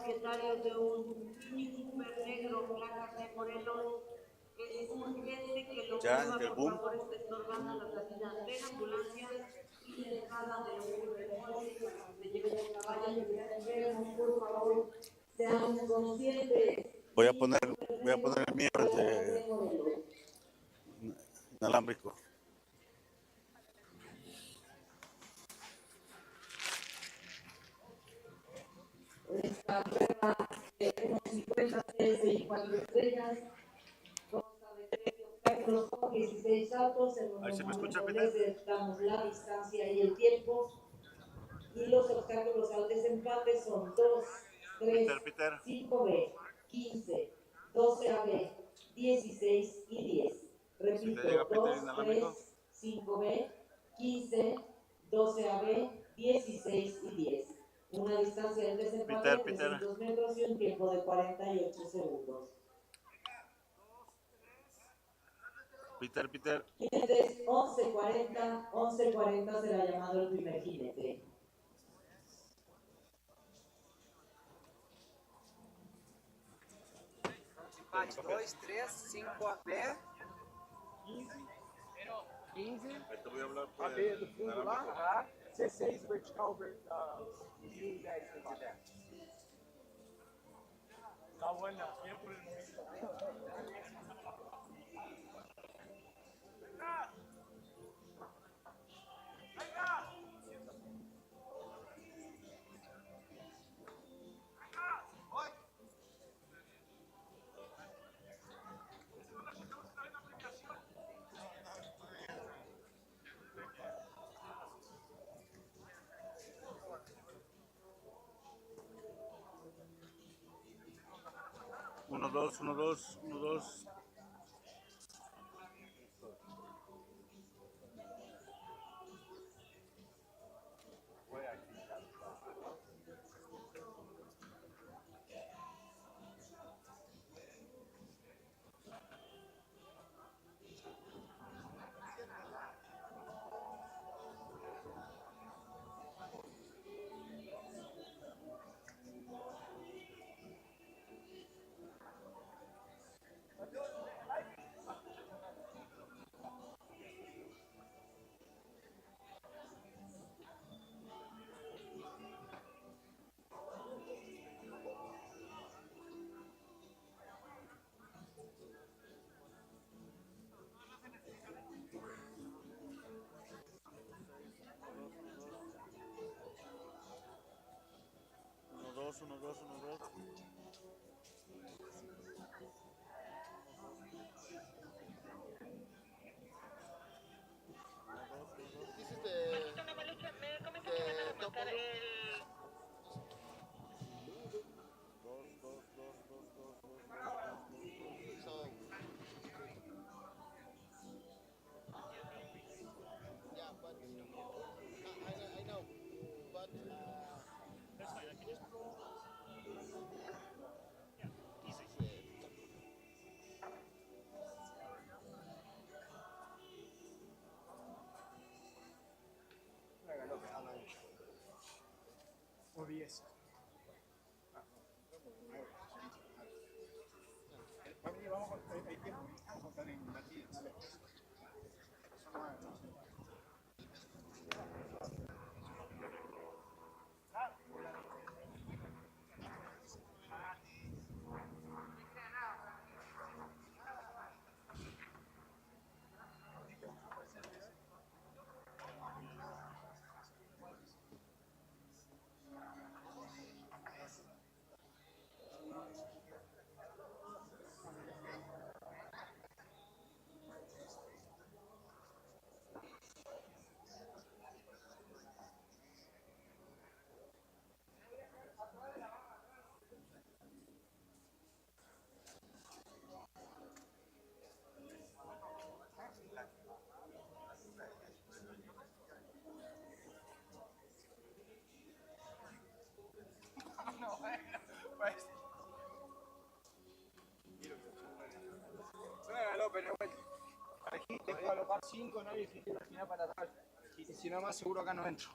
propietarios de un Mini Cooper negro, placas de Morelos. Es urgente que lo mueva, por favor, está estorbando la salida de la ambulancia y la entrada de un remolque para que se lleve el caballo que está enfermo, por favor, seamos conscientes. Voy a poner el mío, el de inalámbrico. Esta prueba de unos 50 CSI4 consta de 13 obstáculos con 16 saltos. En los momentos damos la distancia y el tiempo. Y los obstáculos al desempate son 2, 3, 5B, 15, 12AB, 16 y 10. Repito, 2, 3, 5B, 15, 12AB, 16 y 10. Una distancia del desempate de 300 metros y un tiempo de 48 segundos. Peter. Jinetes 11:40 será llamado el primer jinete. Empate 2, 3, 5AB, 15. Aí tu voy a hablar por AB do fundo lá, C6 vertical, 1010 para 10. Está bueno, siempre. Uno, dos. Uno, dos. OBS. Vamos a contar en latín. Pero aquí te puedo alojar 5, ¿no? Y si quiero al final para atrás. Y si no, más seguro acá no entro.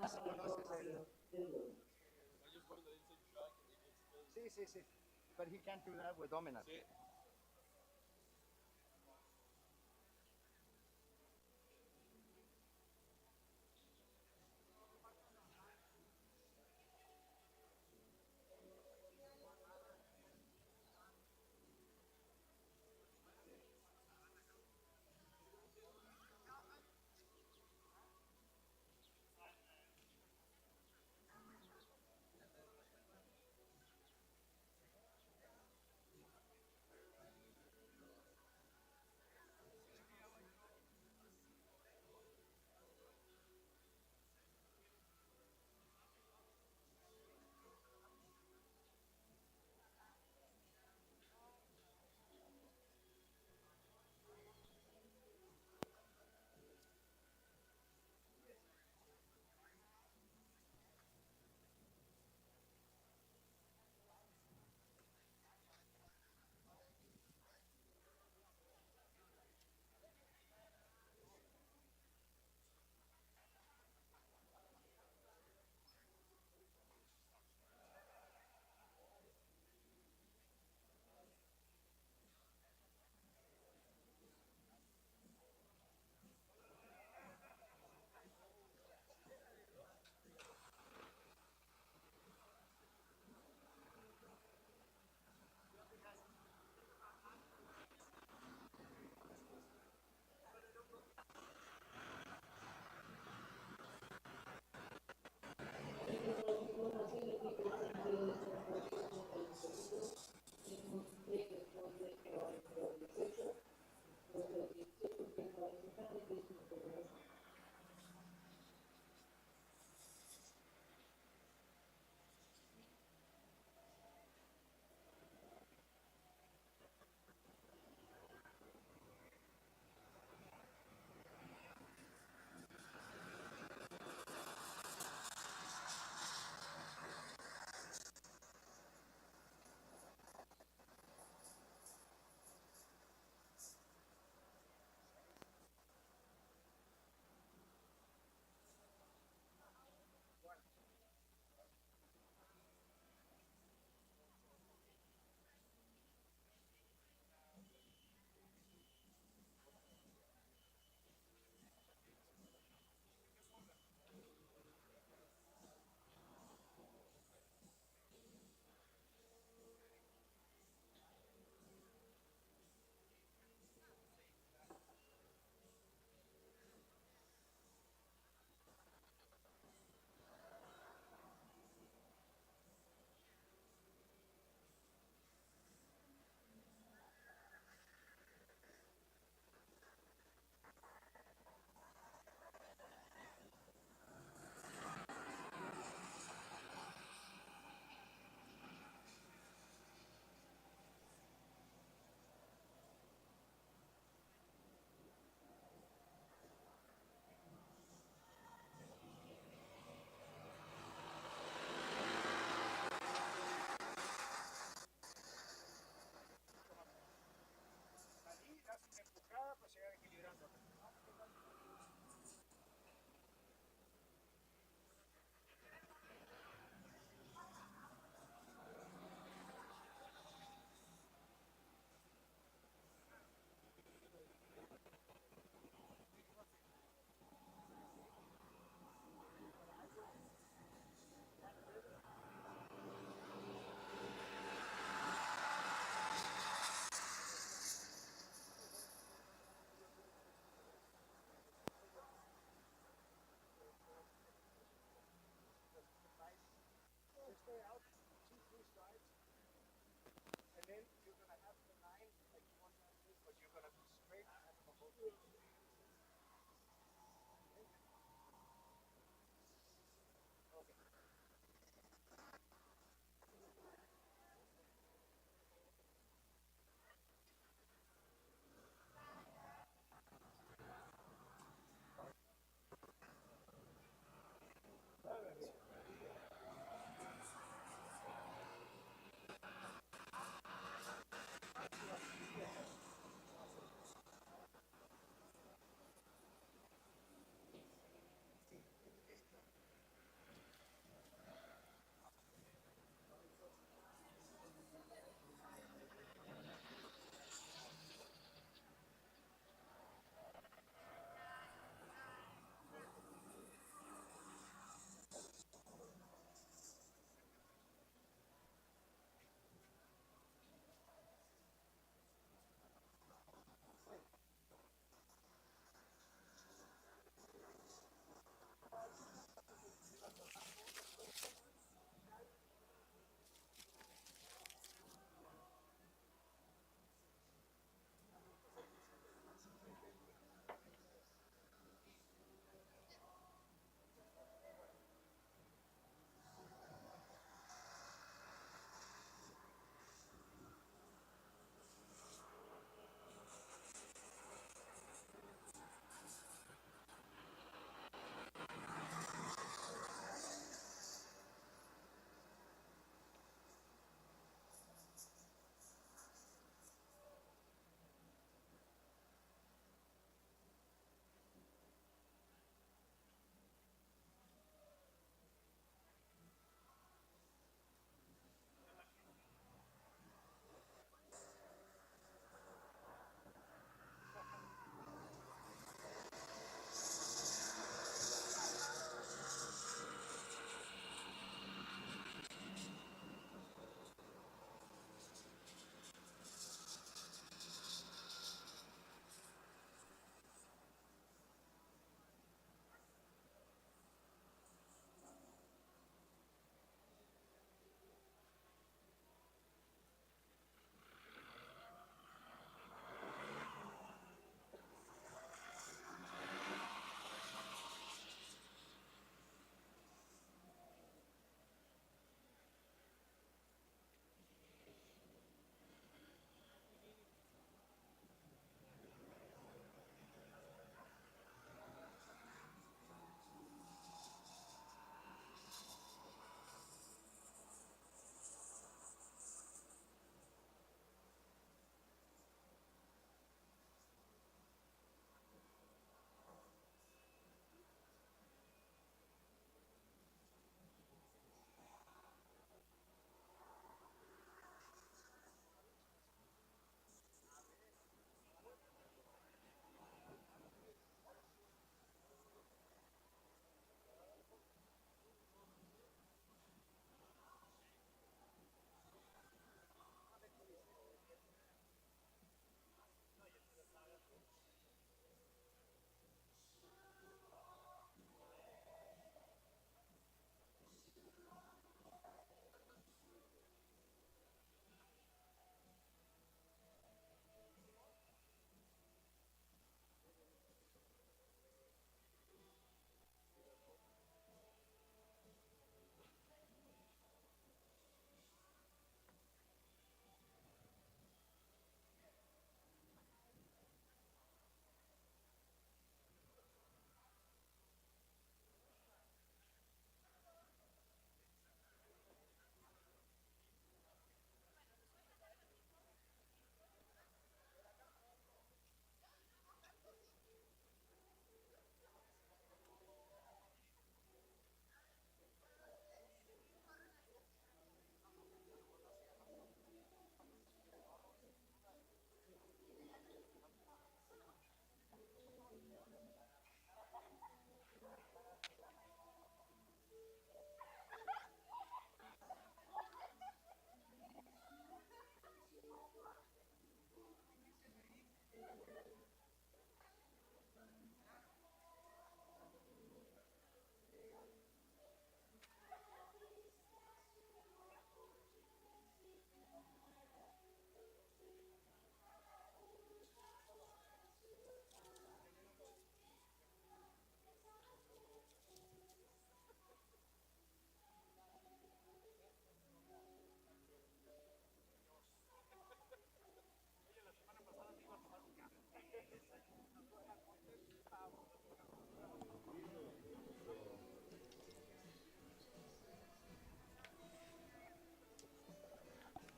pasa la información del dueño. Sí, sí, sí. But he can't do that with dominant. Sí.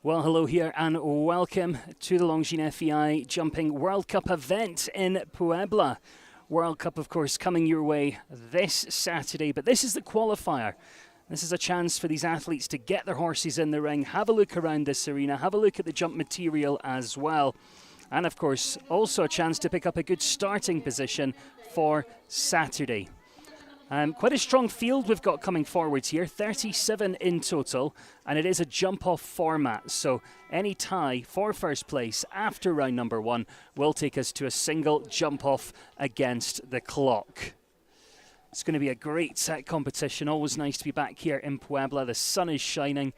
Well, hello here and welcome to the Longines FEI Jumping World Cup event in Puebla. World Cup, of course, coming your way this Saturday, but this is the qualifier. This is a chance for these athletes to get their horses in the ring, have a look around this arena, have a look at the jump material as well. And, of course, also a chance to pick up a good starting position for Saturday. Quite a strong field we've got coming forwards here, 37 in total, and it is a jump-off format, so any tie for first place after round number 1 will take us to a single jump-off against the clock. It's going to be a great set competition, always nice to be back here in Puebla. The sun is shining,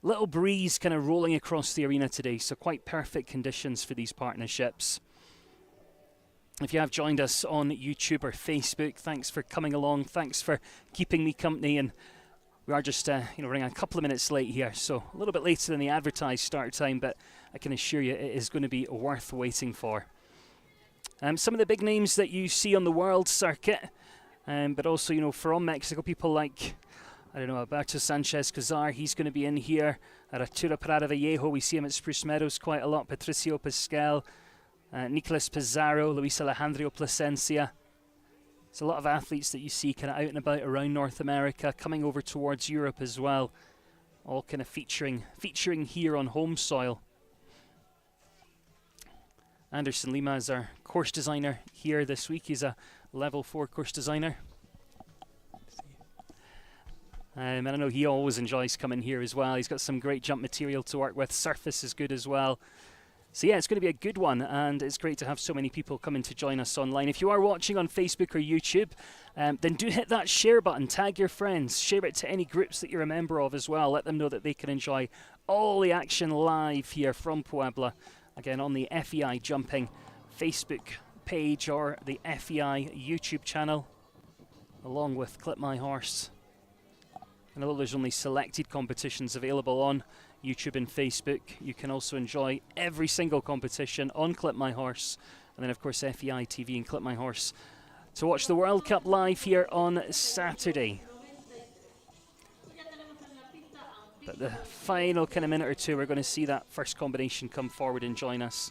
little breeze kind of rolling across the arena today, so quite perfect conditions for these partnerships. If you have joined us on YouTube or Facebook, thanks for coming along. Thanks for keeping me company. And we are just running a couple of minutes late here, so a little bit later than the advertised start time, but I can assure you it is going to be worth waiting for. Some of the big names that you see on the world circuit, but also, from Mexico, people like, Alberto Sanchez Cazar, he's going to be in here. Arturo Prada Vallejo, we see him at Spruce Meadows quite a lot. Patricio Pascal. Nicolas Pizarro, Luis Alejandro Plasencia. There's a lot of athletes that you see kind of out and about around North America, coming over towards Europe as well, all kind of featuring here on home soil. Anderson Lima is our course designer here this week. He's a level 4 course designer. And I know he always enjoys coming here as well. He's got some great jump material to work with. Surface is good as well. So yeah, it's going to be a good one, and it's great to have so many people coming to join us online. If you are watching on Facebook or YouTube, then do hit that share button, tag your friends, share it to any groups that you're a member of as well. Let them know that they can enjoy all the action live here from Puebla. Again, on the FEI Jumping Facebook page or the FEI YouTube channel, along with Clip My Horse. And although there's only selected competitions available on YouTube and Facebook, you can also enjoy every single competition on Clip My Horse, and then of course FEI TV and Clip My Horse to watch the World Cup live here on Saturday. But the final kind of minute or two, we're going to see that first combination come forward and join us,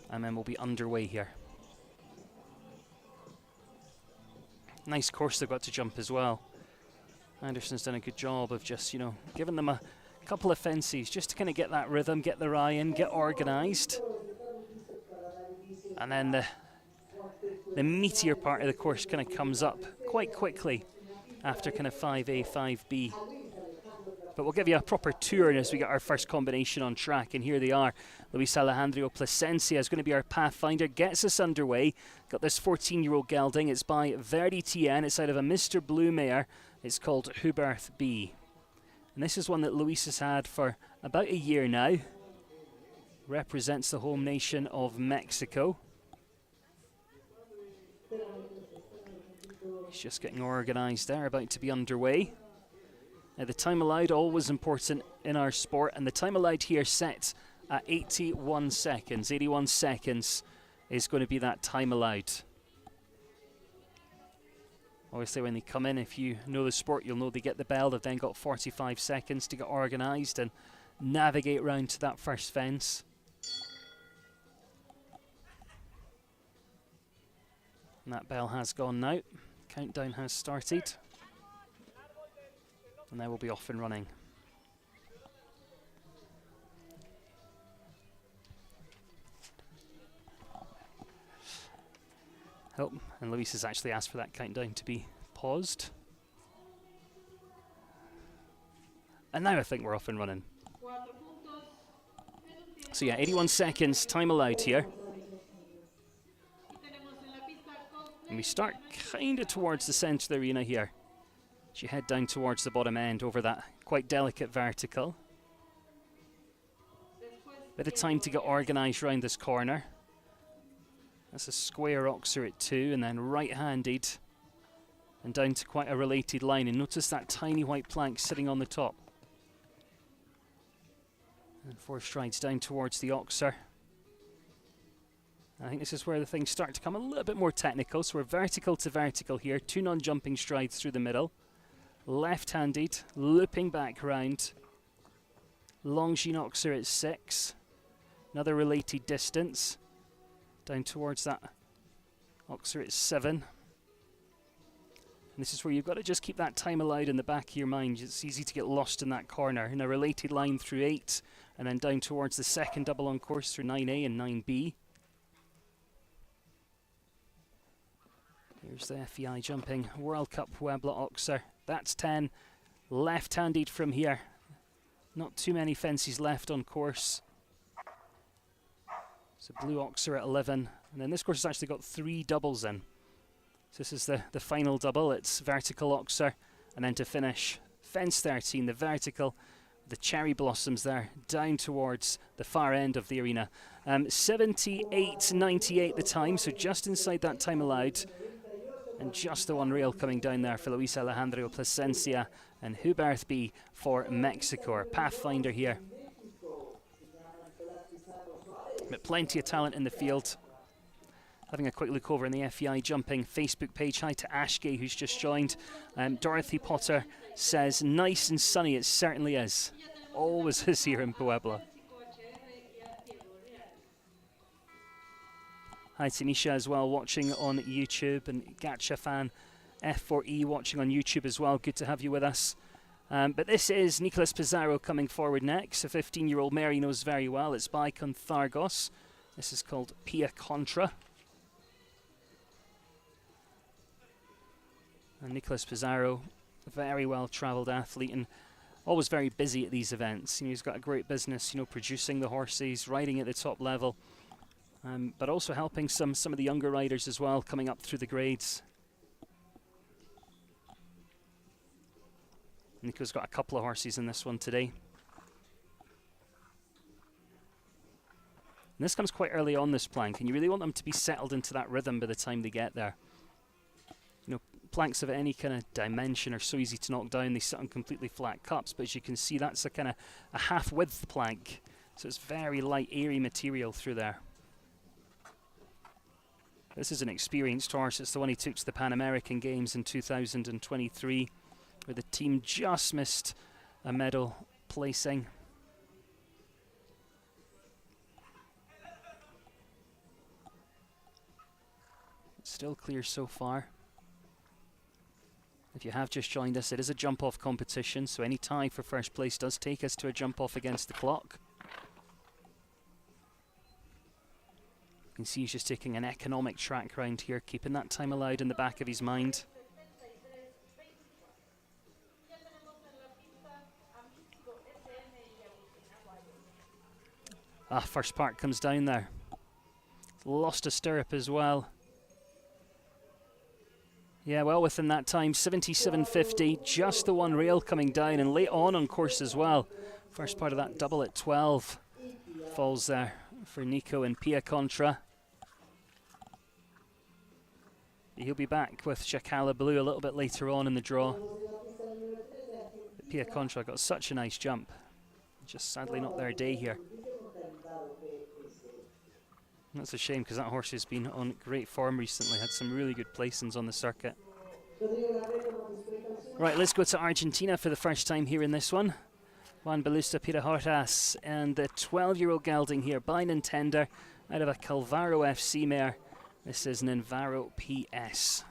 and then we'll be underway here. Nice course they've got to jump as well. Anderson's done a good job of just, giving them a couple of fences just to kind of get that rhythm, get their eye in, get organised. And then the meatier part of the course kind of comes up quite quickly after kind of 5A, 5B. But we'll give you a proper tour as we get our first combination on track. And here they are. Luis Alejandro Plasencia is going to be our pathfinder. Gets us underway. Got this 14-year-old gelding. It's by Verdi TN. It's out of a Mr. Blue mare. It's called Huberth B. And this is one that Luis has had for about a year now. Represents the home nation of Mexico. He's just getting organised there, about to be underway. Now the time allowed, always important in our sport, and the time allowed here set at 81 seconds. 81 seconds is going to be that time allowed. Obviously when they come in, if you know the sport, you'll know they get the bell. They've then got 45 seconds to get organised and navigate round to that first fence. And that bell has gone now. Countdown has started. And they will be off and running. Oh, and Luis has actually asked for that countdown to be paused. And now I think we're off and running. So yeah, 81 seconds time allowed here. And we start kind of towards the centre of the arena here. As you head down towards the bottom end over that quite delicate vertical. Bit of time to get organised round this corner. That's a square oxer at 2 and then right-handed and down to quite a related line. And notice that tiny white plank sitting on the top. And 4 strides down towards the oxer. I think this is where the things start to come a little bit more technical. So we're vertical to vertical here. 2 non-jumping strides through the middle. Left-handed, looping back round. Longines oxer at 6. Another related distance. Down towards that oxer at 7. And this is where you've got to just keep that time allowed in the back of your mind. It's easy to get lost in that corner. In a related line through 8, and then down towards the second double on course through 9A and 9B. Here's the FEI jumping World Cup Puebla oxer. That's 10. Left-handed from here. Not too many fences left on course. So blue oxer at 11. And then this course has actually got 3 doubles in. So this is the final double. It's vertical oxer. And then to finish, fence 13, the vertical, the cherry blossoms there, down towards the far end of the arena. 78.98 the time, so just inside that time allowed. And just the one rail coming down there for Luis Alejandro Plasencia and Hubert B for Mexico. Our pathfinder here. But plenty of talent in the field. Having a quick look over in the FEI jumping Facebook page. Hi to Ashgay, who's just joined. Dorothy Potter says, nice and sunny. It certainly is. Always is here in Puebla. Hi to Nisha as well, watching on YouTube, and Gacha fan F4E watching on YouTube as well. Good to have you with us. But this is Nicolas Pizarro coming forward next. A 15-year-old mare he knows very well. It's by Conthargos. This is called Pia Contra. And Nicolas Pizarro, a very well-travelled athlete and always very busy at these events. You know, he's got a great business, you know, producing the horses, riding at the top level. But also helping some of the younger riders as well, coming up through the grades. Nico's got a couple of horses in this one today. And this comes quite early on, this plank, and you really want them to be settled into that rhythm by the time they get there. You know, planks of any kind of dimension are so easy to knock down. They sit on completely flat cups, but as you can see, that's a kind of a half-width plank. So it's very light, airy material through there. This is an experienced horse. It's the one he took to the Pan American Games in 2023, where the team just missed a medal placing. It's still clear so far. If you have just joined us, it is a jump-off competition, so any tie for first place does take us to a jump-off against the clock. You can see he's just taking an economic track round here, keeping that time allowed in the back of his mind. First part comes down there. Lost a stirrup as well. Yeah, well within that time, 77.50, just the one rail coming down, and late on course as well. First part of that double at 12 falls there for Nico and Pia Contra. He'll be back with Chacala Blue a little bit later on in the draw. But Pia Contra got such a nice jump. Just sadly not their day here. That's a shame because that horse has been on great form recently. Had some really good placings on the circuit. Right, let's go to Argentina for the first time here in this one. Juan Balusta Pirahortas and the 12-year-old gelding here by Nintendo out of a Calvaro FC mare. This is Ninvaro PS.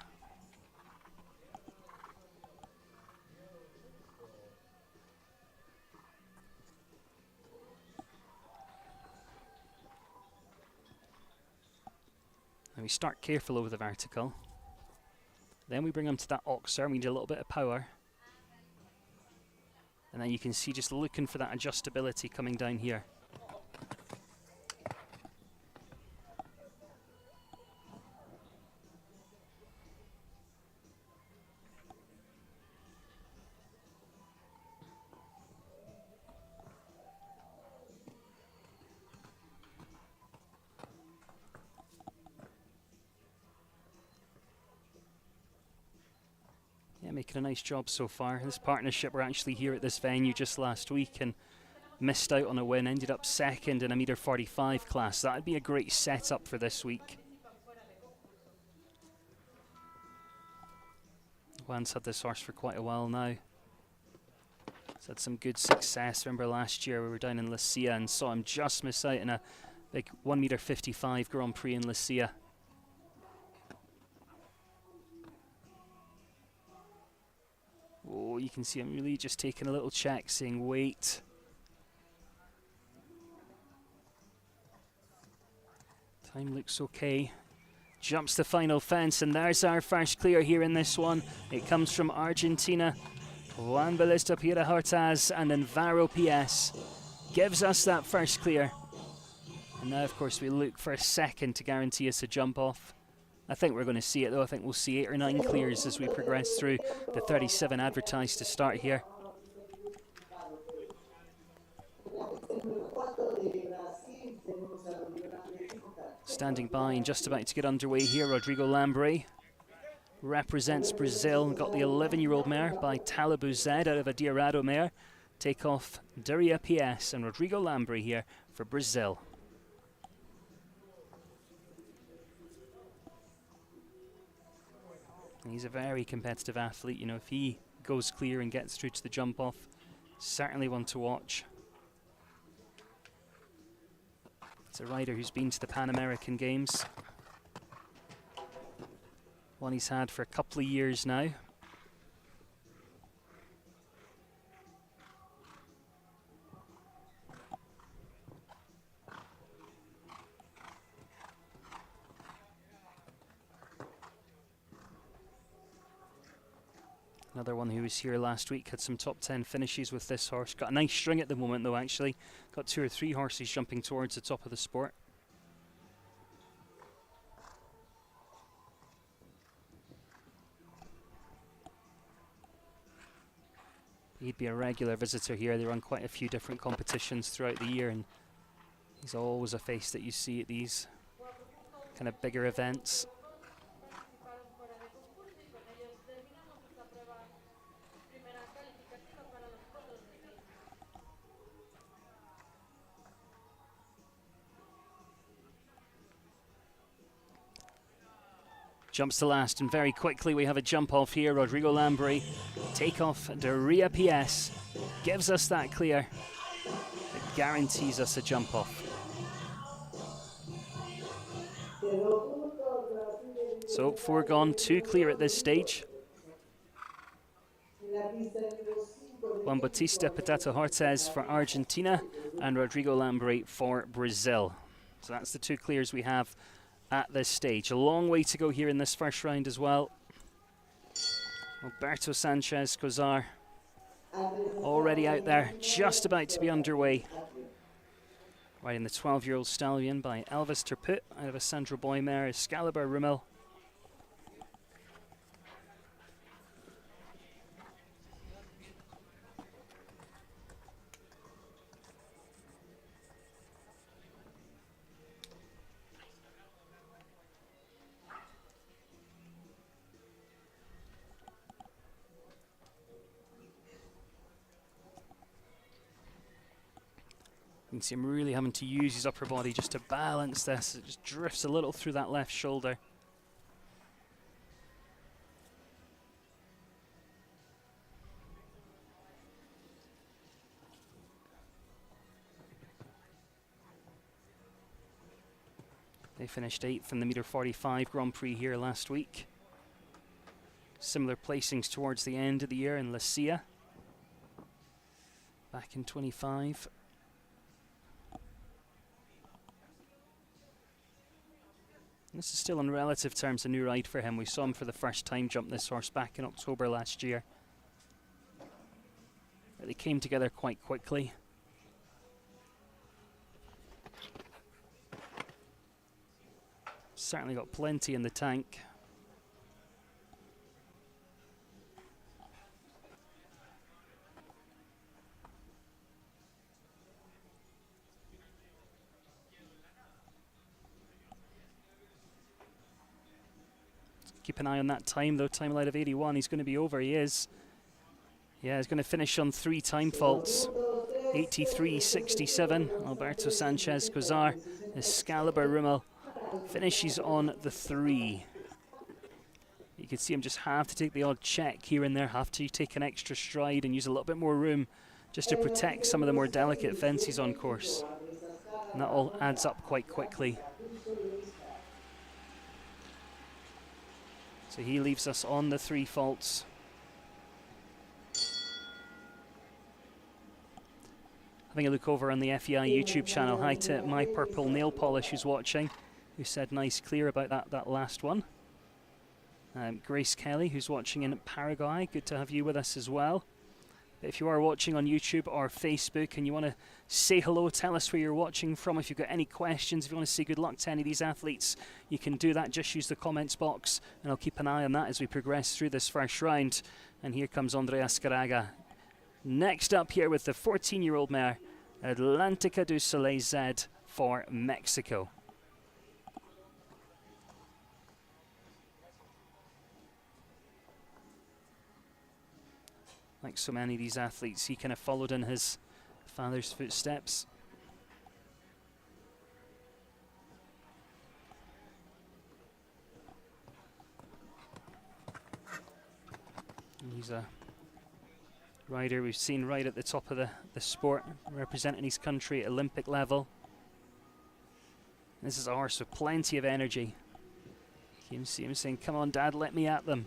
And we start careful over the vertical. Then we bring them to that oxer, and we need a little bit of power. And then you can see just looking for that adjustability coming down here. Yeah, making a nice job so far. This partnership were actually here at this venue just last week and missed out on a win, ended up second in a meter 45 class. That would be a great setup for this week. Juan's had this horse for quite a while now. He's had some good success. Remember last year we were down in Lucia and saw him just miss out in a big 1 meter 55 Grand Prix in Lucia. Oh, you can see him really just taking a little check, saying wait. Time looks okay. Jumps the final fence, and there's our first clear here in this one. It comes from Argentina. Juan Ballista Piedra Hortaz and then Varo PS gives us that first clear. And now, of course, we look for a second to guarantee us a jump off. I think we're going to see it, though. I think we'll see 8 or 9 clears as we progress through the 37 advertised to start here. Standing by and just about to get underway here, Rodrigo Lambre represents Brazil. Got the 11-year-old mare by Talibu Z out of a Diarado mare. Take off Duria PS and Rodrigo Lambre here for Brazil. He's a very competitive athlete. You know, if he goes clear and gets through to the jump off, certainly one to watch. It's a rider who's been to the Pan American Games. One he's had for a couple of years now. Another one who was here last week, had some top 10 finishes with this horse. Got a nice string at the moment though, actually. Got 2 or 3 horses jumping towards the top of the sport. He'd be a regular visitor here. They run quite a few different competitions throughout the year, and he's always a face that you see at these kind of bigger events. Jumps to last, and very quickly we have a jump off here. Rodrigo Lambre, take off Duria PS, gives us that clear. It guarantees us a jump off. So 4 gone, 2 clear at this stage. Juan Bautista Piedra Hortaz for Argentina and Rodrigo Lambre for Brazil. So that's the 2 clears we have at this stage. A long way to go here in this first round as well. Alberto Sanchez Cozar already out there, just about to be underway. Riding the 12-year-old stallion by Elvis Terput out of a Sandro Boy mare, Excalibur Rimmel. You can see him really having to use his upper body just to balance this. It just drifts a little through that left shoulder. They finished 8th in the meter 45 Grand Prix here last week. Similar placings towards the end of the year in Lucia back in 25. This is still in relative terms a new ride for him. We saw him for the first time jump this horse back in October last year. They came together quite quickly. Certainly got plenty in the tank. keep an eye on that time, though. Time allowed of 81. He's going to be over. He is. Yeah, he's going to finish on 3 time faults. 83.67. Alberto Sanchez Cozar. Excalibur Rimmel finishes on the 3. You can see him just have to take the odd check here and there, have to take an extra stride and use a little bit more room just to protect some of the more delicate fences on course. And that all adds up quite quickly. So he leaves us on the 3 faults. Having a look over on the FEI YouTube channel. Hi to My Purple Nail Polish who's watching, who said nice clear about that last one. Grace Kelly, who's watching in Paraguay, good to have you with us as well. If you are watching on YouTube or Facebook and you want to say hello, tell us where you're watching from. If you've got any questions, if you want to say good luck to any of these athletes, you can do that. Just use the comments box and I'll keep an eye on that as we progress through this first round. And here comes Andreas Caraga. Next up here with the 14-year-old mare, Atlantica du Soleil Z for Mexico. Like so many of these athletes, he kind of followed in his father's footsteps. And he's a rider we've seen right at the top of the sport, representing his country at Olympic level. This is a horse with plenty of energy. You can see him saying, "Come on, Dad, let me at them."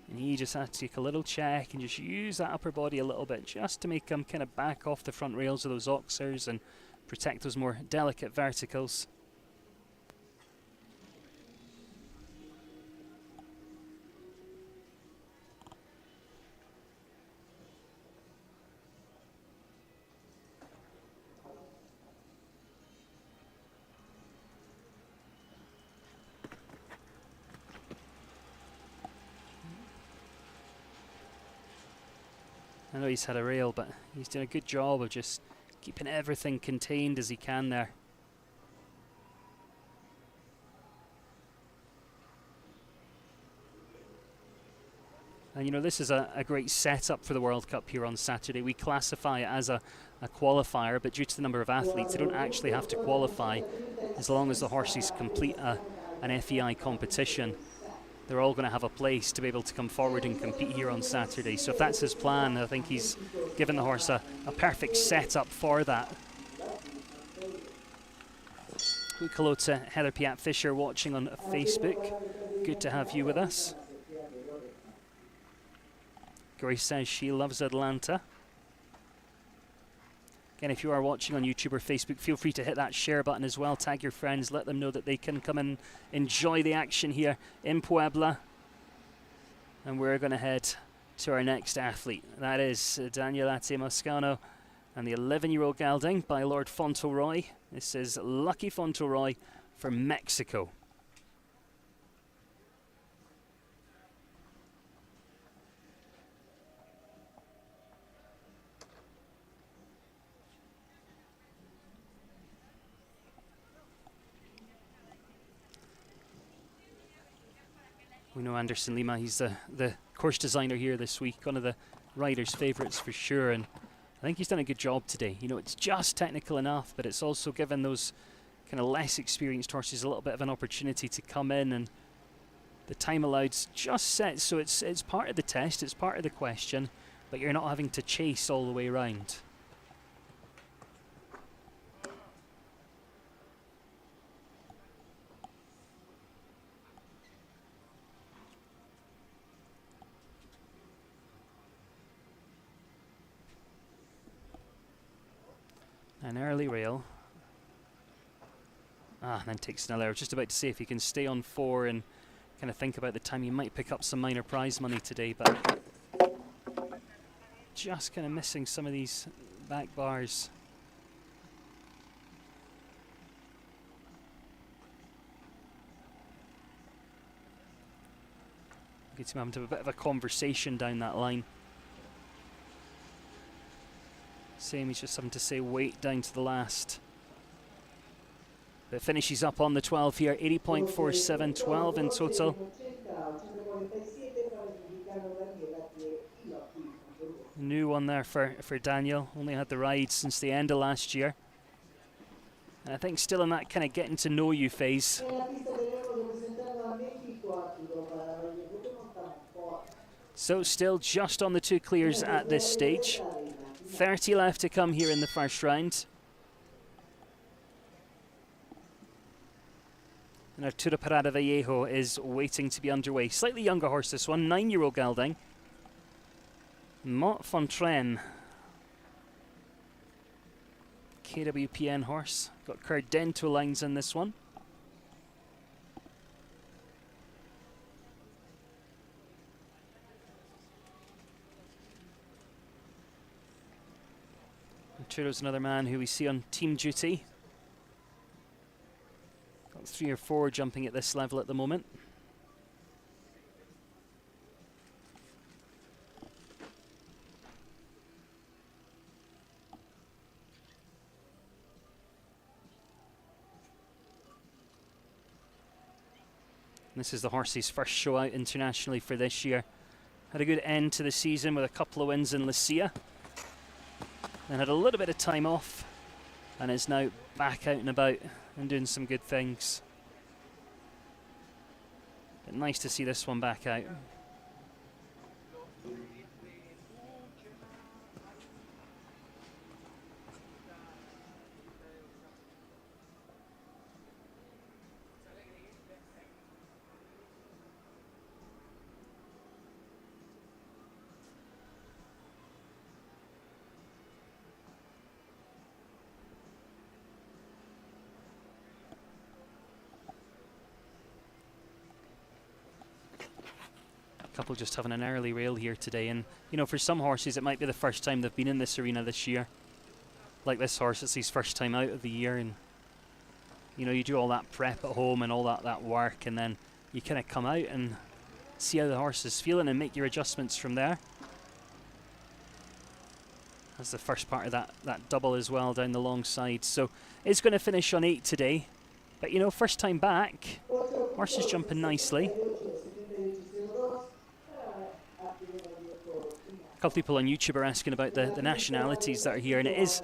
And he just had to take a little check and just use that upper body a little bit just to make him kind of back off the front rails of those oxers and protect those more delicate verticals. I know he's had a rail, but he's done a good job of just keeping everything contained as he can there. And you know, this is a great setup for the World Cup here on Saturday. We classify it as a qualifier, but due to the number of athletes, they don't actually have to qualify as long as the horses complete an FEI competition. They're all going to have a place to be able to come forward and compete here on Saturday. So if that's his plan, I think he's given the horse a perfect setup for that. Quick hello to Heather Piat Fisher watching on Facebook. Good to have you with us. Grace says she loves Atlanta. Again, if you are watching on YouTube or Facebook, feel free to hit that share button as well. Tag your friends, let them know that they can come and enjoy the action here in Puebla. And we're going to head to our next athlete. That is Daniel Ate Moscano and the 11-year-old gelding by Lord Fauntleroy. This is Lucky Fauntleroy from Mexico. We know Anderson Lima, he's the course designer here this week, one of the riders' favourites for sure, and I think he's done a good job today. You know, it's just technical enough, but it's also given those kind of less experienced horses a little bit of an opportunity to come in, and the time allowed's just set, so it's part of the test, it's part of the question, but you're not having to chase all the way around. An early rail. And then takes another. I was just about to say if he can stay on 4 and kind of think about the time, he might pick up some minor prize money today, but just kind of missing some of these back bars. Gets him having to have a bit of a conversation down that line. Same, he's just having to say wait down to the last. But finishes up on the 12 here, 80.47, 12 in total. New one there for Daniel. Only had the ride since the end of last year. And I think still in that kind of getting to know you phase. So still just on the 2 clears at this stage. 30 left to come here in the first round. And Arturo Parada Vallejo is waiting to be underway. Slightly younger horse this one, 9-year-old gelding. Mont Fontraine. KWPN horse. Got Cardento lines in this one. Arturo's another man who we see on team duty. Got 3 or 4 jumping at this level at the moment. This is the horse's first show out internationally for this year. Had a good end to the season with a couple of wins in Lucia. And had a little bit of time off. And is now back out and about and doing some good things. But nice to see this one back out. Couple just having an early rail here today, and you know, for some horses it might be the first time they've been in this arena this year. Like this horse, it's his first time out of the year, and you know, you do all that prep at home and all that work, and then you kind of come out and see how the horse is feeling and make your adjustments from there. That's the first part of that double as well down the long side. So it's going to finish on 8 today, but you know, first time back, horse is jumping nicely. A couple of people on YouTube are asking about the nationalities that are here, and it is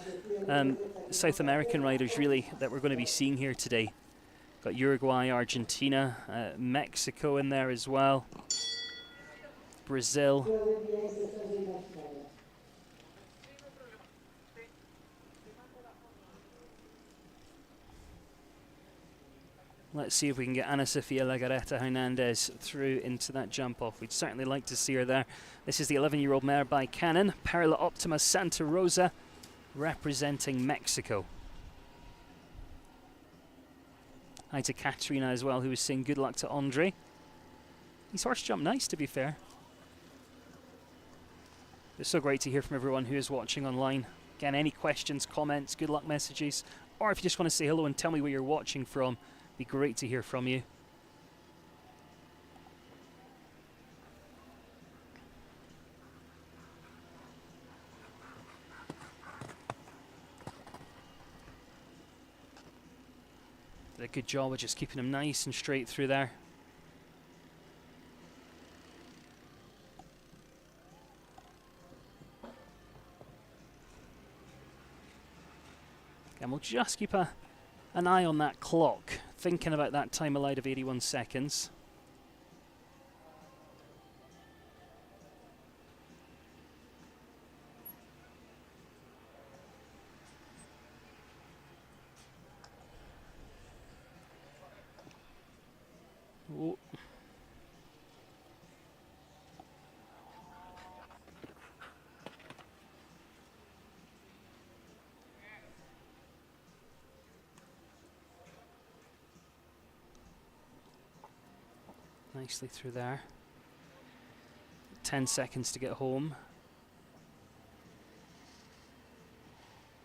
South American riders really that we're going to be seeing here today. Got Uruguay, Argentina, Mexico in there as well, Brazil. Let's see if we can get Ana Sofia Legarreta Hernandez through into that jump off. We'd certainly like to see her there. This is the 11-year-old mare by Cannon, Perla Optima Santa Rosa, representing Mexico. Hi to Katrina as well, who was saying good luck to Andre. His horse jumped nice, to be fair. It's so great to hear from everyone who is watching online. Again, any questions, comments, good luck messages, or if you just want to say hello and tell me where you're watching from, be great to hear from you. Did a good job of just keeping him nice and straight through there. And we'll just keep an eye on that clock, thinking about that time allowed of 81 seconds. Ooh. Nicely through there. 10 seconds to get home.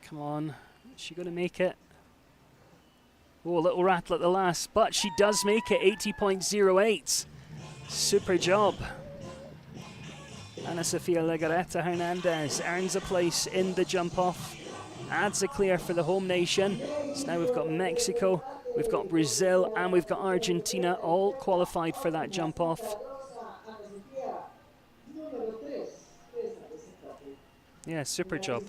Come on, is she going to make it? Oh, a little rattle at the last, but she does make it, 80.08. Super job. Ana Sofia Legarreta Hernandez earns a place in the jump off, adds a clear for the home nation. So now we've got Mexico, we've got Brazil, and we've got Argentina all qualified for that jump off. Yeah, super job.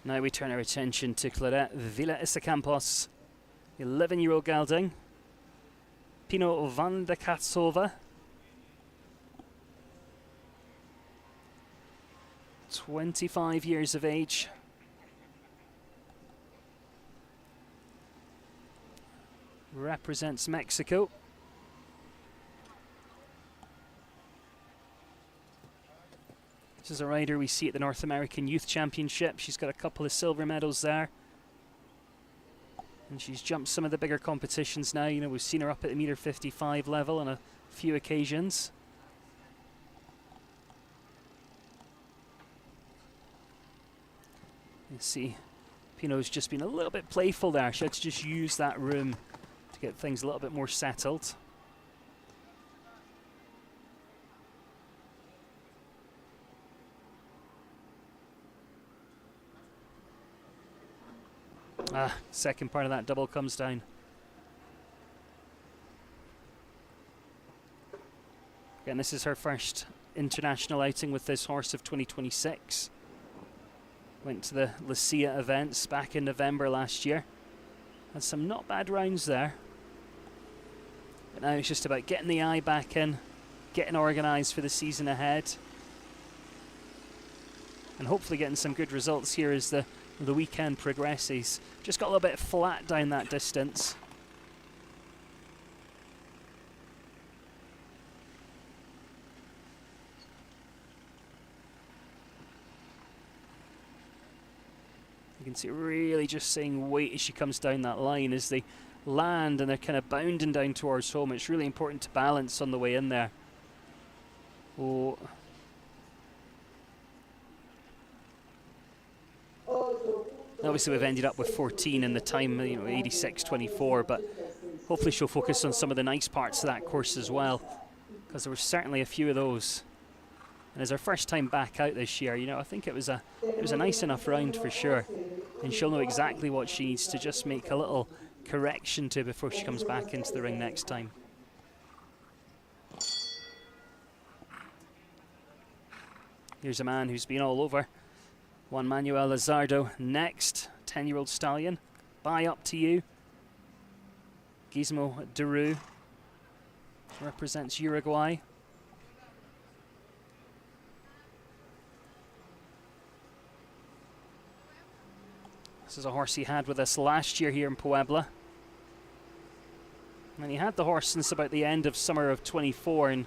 Now we turn our attention to Claret Villa Campos, 11-year-old gelding. Pino van de Katsova, 25 years of age. Represents Mexico. This is a rider we see at the North American Youth Championship. She's got a couple of silver medals there. And she's jumped some of the bigger competitions now. You know, we've seen her up at the meter 55 level on a few occasions. You see, Pino's just been a little bit playful there. She had to just use that room to get things a little bit more settled. Second part of that double comes down. Again, this is her first international outing with this horse of 2026. Went to the Lucia events back in November last year. Had some not bad rounds there. But now it's just about getting the eye back in, getting organised for the season ahead. And hopefully getting some good results here as the weekend progresses. Just got a little bit flat down that distance. You can see really just saying wait as she comes down that line as they land and they're kind of bounding down towards home. It's really important to balance on the way in there. Oh. Obviously we've ended up with 14 in the time, you know, 86.24, but hopefully she'll focus on some of the nice parts of that course as well, because there were certainly a few of those. And as her first time back out this year, you know, I think it was a nice enough round for sure, and she'll know exactly what she needs to just make a little correction to before she comes back into the ring next time. Here's a man who's been all over. Juan Manuel Lizardo next, 10-year-old stallion. Bye up to you. Gizmo Deru represents Uruguay. This is a horse he had with us last year here in Puebla. And he had the horse since about the end of summer of 24, and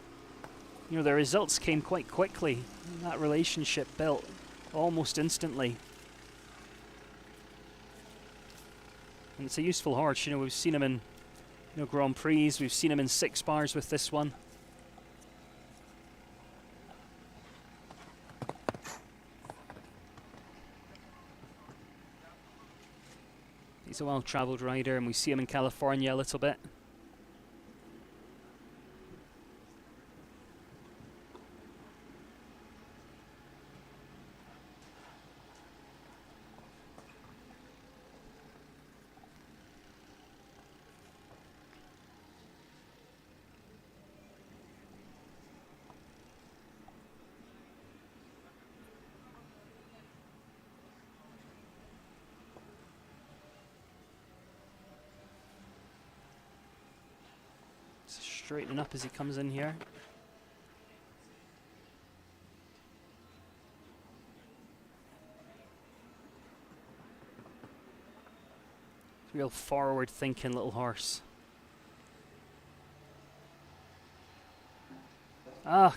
you know, the results came quite quickly. That relationship built almost instantly. And it's a useful horse. You know, we've seen him in, you know, Grand Prix. We've seen him in 6 bars with this one. He's a well-travelled rider, and we see him in California a little bit. Straightening up as he comes in here. Real forward-thinking little horse.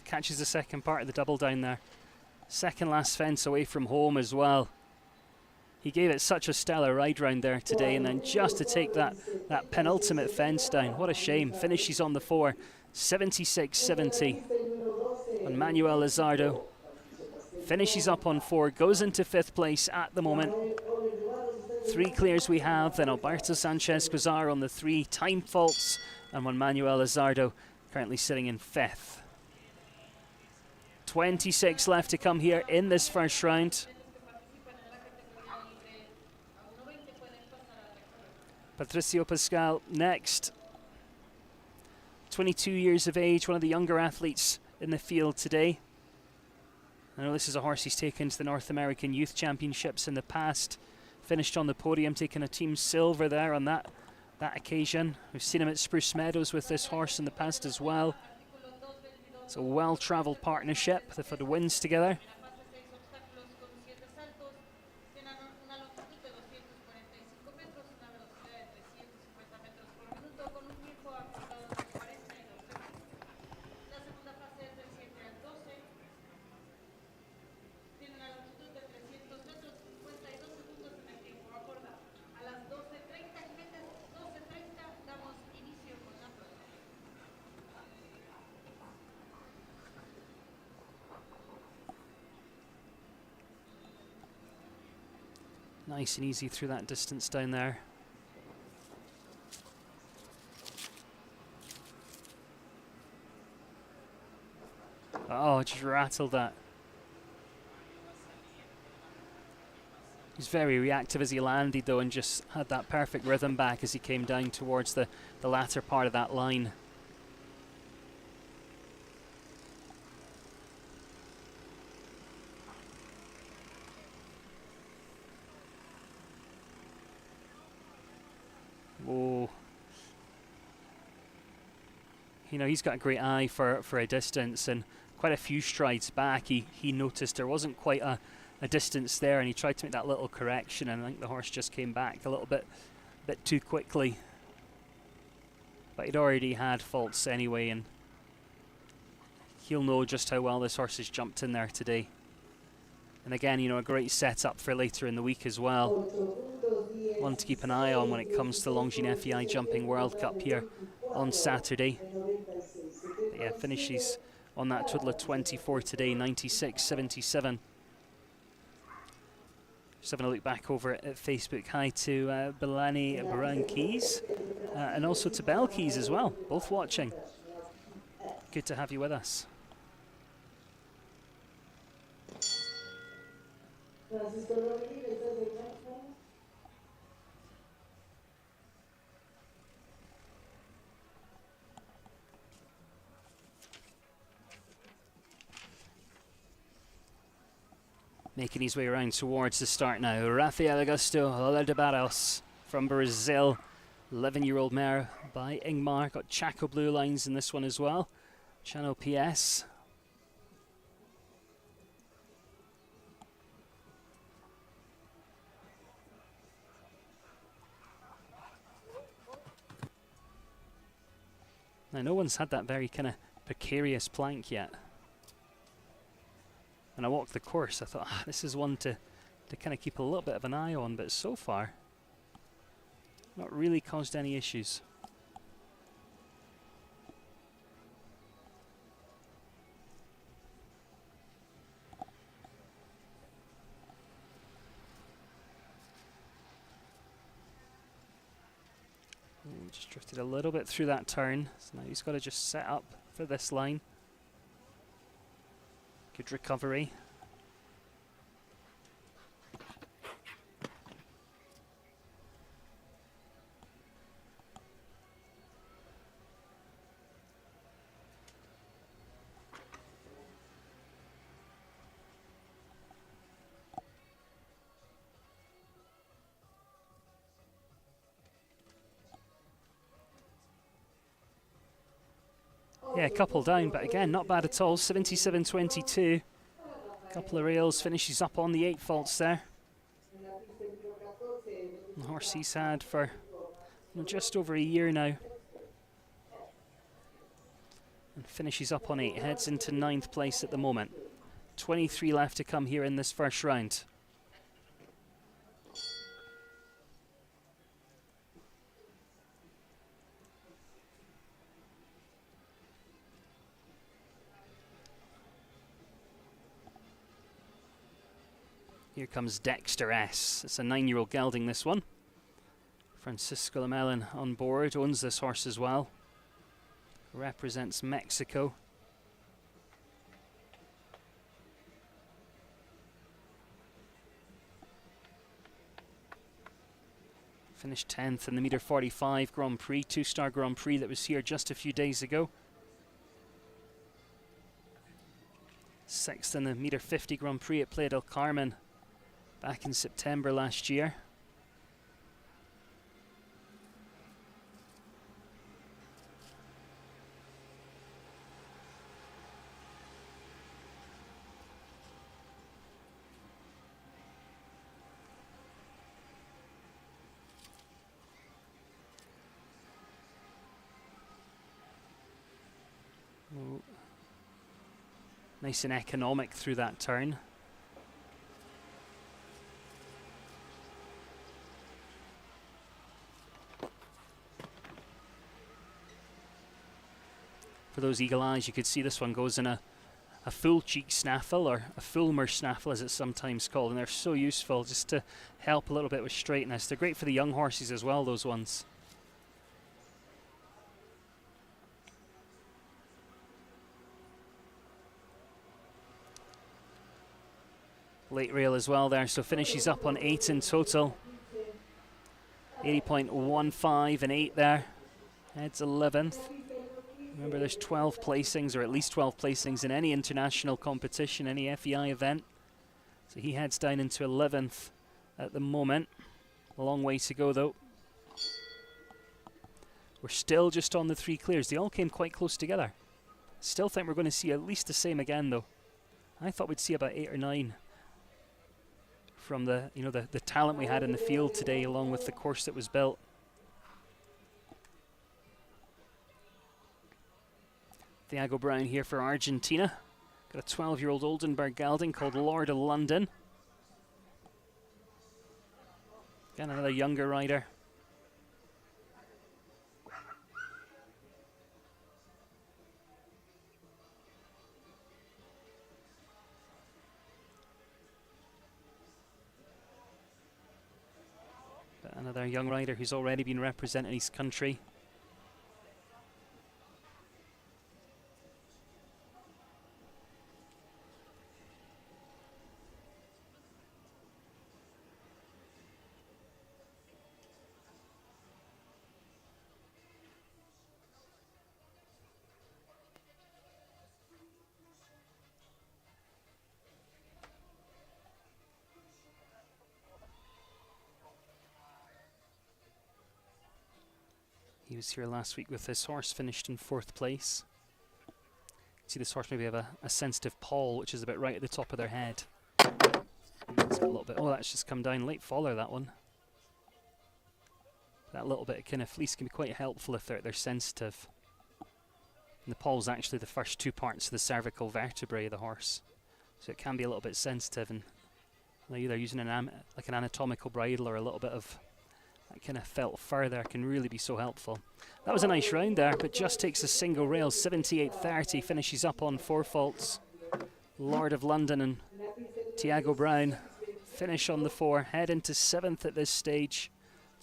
Catches the second part of the double down there. Second last fence away from home as well. He gave it such a stellar ride round there today, and then just to take that penultimate fence down. What a shame. Finishes on the 4, 76.70. And Manuel Lizardo finishes up on 4, goes into 5th place at the moment. 3 clears we have, then Alberto Sanchez Cozar on the 3 time faults, and Juan Manuel Lizardo currently sitting in 5th. 26 left to come here in this first round. Patricio Pascal next. 22 years of age, one of the younger athletes in the field today. I know this is a horse he's taken to the North American Youth Championships in the past. Finished on the podium, taking a team silver there on that occasion. We've seen him at Spruce Meadows with this horse in the past as well. It's a well-travelled partnership. They've had wins together. Nice and easy through that distance down there. Oh, just rattled that. He's very reactive as he landed though, and just had that perfect rhythm back as he came down towards the latter part of that line. Oh, you know, he's got a great eye for a distance, and quite a few strides back he noticed there wasn't quite a distance there, and he tried to make that little correction, and I think the horse just came back a little bit too quickly. But he'd already had faults anyway, and he'll know just how well this horse has jumped in there today. And again, you know, a great setup for later in the week as well. One to keep an eye on when it comes to Longines FEI Jumping World Cup here on Saturday. But yeah, finishes on that total of 24 today, 96.77. Just having a look back over at Facebook. Hi to Belani Brown Keys and also to Bell Keys as well, both watching. Good to have you with us. Making his way around towards the start now. Rafael Augusto Aldebaros from Brazil. 11-year-old mare by Ingmar. Got Chaco Blue lines in this one as well. Channel PS. Now, no one's had that very kind of precarious plank yet. When I walked the course, I thought, this is one to kind of keep a little bit of an eye on, but so far, not really caused any issues. Ooh, just drifted a little bit through that turn, so now he's got to just set up for this line. Good recovery. Yeah, a couple down, but again, not bad at all. 77.22. Couple of rails, finishes up on the 8 faults there. The horse he's had for just over a year now. And finishes up on 8, heads into 9th place at the moment. 23 left to come here in this first round. Here comes Dexter S. It's a 9-year-old gelding, this one. Francisco Lamelin on board, owns this horse as well. Represents Mexico. Finished 10th in the metre 45 Grand Prix, two-star Grand Prix that was here just a few days ago. 6th in the metre 50 Grand Prix at Playa del Carmen back in September last year. Oh. Nice and economic through that turn. For those eagle eyes, you could see this one goes in a full cheek snaffle, or a Fulmer snaffle as it's sometimes called, and they're so useful just to help a little bit with straightness. They're great for the young horses as well, those ones. Late rail as well there, so finishes up on 8 in total. 80.15 and 8 there. Heads 11th. Remember, there's 12 placings, or at least 12 placings in any international competition, any FEI event. So he heads down into 11th at the moment. A long way to go though. We're still just on the 3 clears. They all came quite close together. Still think we're going to see at least the same again though. I thought we'd see about 8 or 9 from the talent we had in the field today, along with the course that was built. Thiago Brown here for Argentina. Got a 12-year-old Oldenburg gelding called Lord of London. Again, another younger rider. But another young rider who's already been representing his country. He was here last week with this horse, finished in 4th place. See, this horse maybe have a sensitive paw, which is a bit right at the top of their head. It's got a little bit. Oh, that's just come down. Late faller, that one. That little bit of kind of fleece can be quite helpful if they're sensitive. And the paw's actually the first 2 parts of the cervical vertebrae of the horse, so it can be a little bit sensitive. And either using like an anatomical bridle or a little bit of that kind of felt fur there can really be so helpful. That was a nice round there, but just takes a single rail. 78.30, finishes up on 4 faults. Lord of London and Thiago Brown finish on the 4, head into 7th at this stage.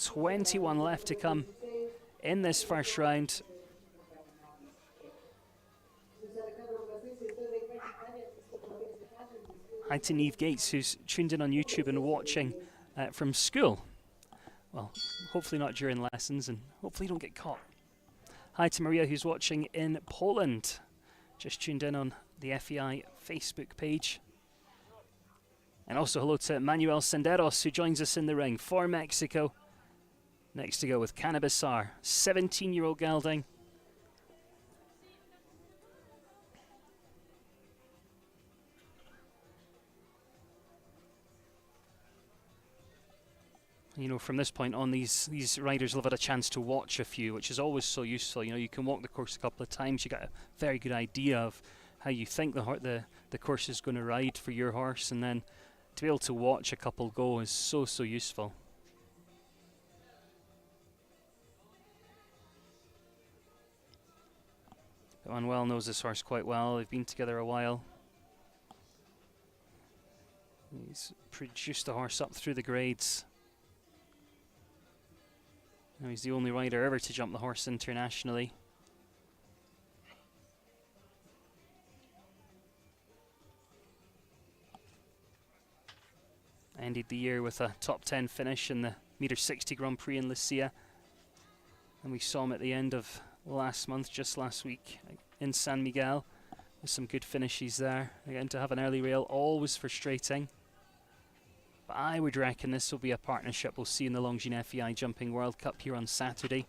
21 left to come in this first round. Hi to Neve Gates, who's tuned in on YouTube and watching from school. Well, hopefully not during lessons, and hopefully you don't get caught. Hi to Maria, who's watching in Poland. Just tuned in on the FEI Facebook page. And also hello to Manuel Senderos, who joins us in the ring for Mexico. Next to go with Cannabisar, 17-year-old gelding. You know, from this point on, these riders will have had a chance to watch a few, which is always so useful. You know, you can walk the course a couple of times. You get a very good idea of how you think the course is going to ride for your horse, and then to be able to watch a couple go is so useful. Manuel knows this horse quite well. They've been together a while. He's produced the horse up through the grades. Now he's the only rider ever to jump the horse internationally. Ended the year with a top 10 finish in the meter 60 Grand Prix in Lucia. And we saw him at the end of last month, just last week, in San Miguel, with some good finishes there. Again, to have an early rail, always frustrating. But I would reckon this will be a partnership we'll see in the Longines FEI Jumping World Cup here on Saturday.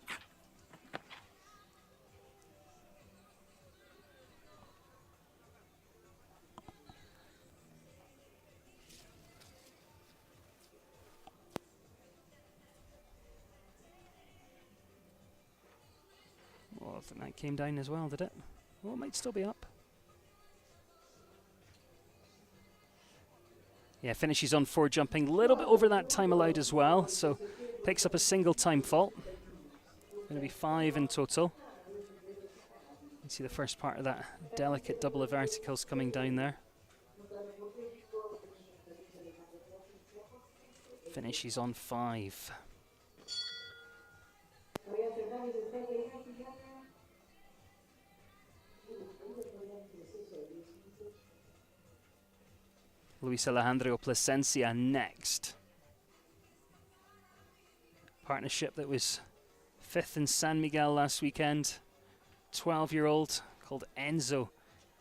Oh, I think that came down as well, did it? Oh, it might still be up. Yeah, finishes on 4 jumping, a little bit over that time allowed as well, so picks up a single time fault. Going to be 5 in total. You can see the first part of that delicate double of verticals coming down there. Finishes on 5. Luis Alejandro Plasencia next. Partnership that was 5th in San Miguel last weekend. 12-year-old called Enzo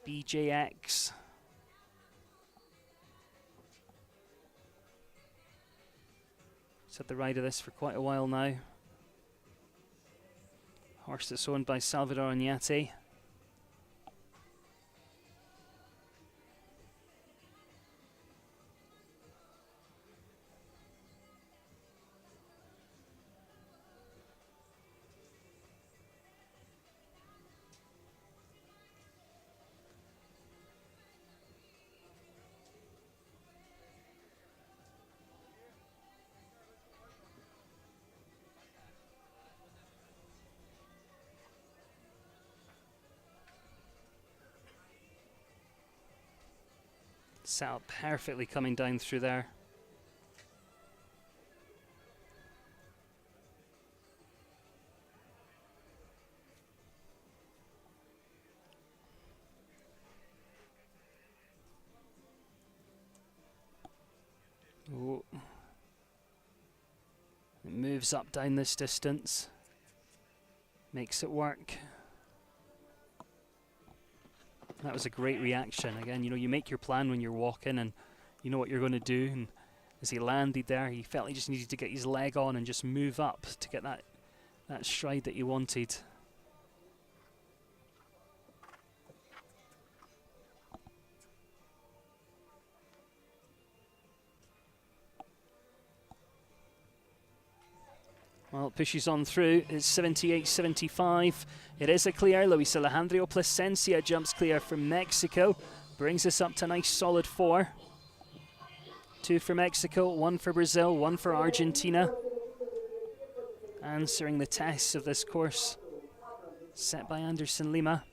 BJX. He's had the ride of this for quite a while now. Horse that's owned by Salvador Oñate. Set up perfectly coming down through there. Ooh. It moves up down this distance. Makes it work. That was a great reaction. Again, you know, you make your plan when you're walking and you know what you're going to do. And as he landed there, he felt he just needed to get his leg on and just move up to get that stride that he wanted. Well, it pushes on through. It's 78.75. It is a clear. Luis Alejandro Plasencia jumps clear from Mexico. Brings us up to a nice solid 4. 2 for Mexico, 1 for Brazil, 1 for Argentina. Answering the tests of this course set by Anderson Lima.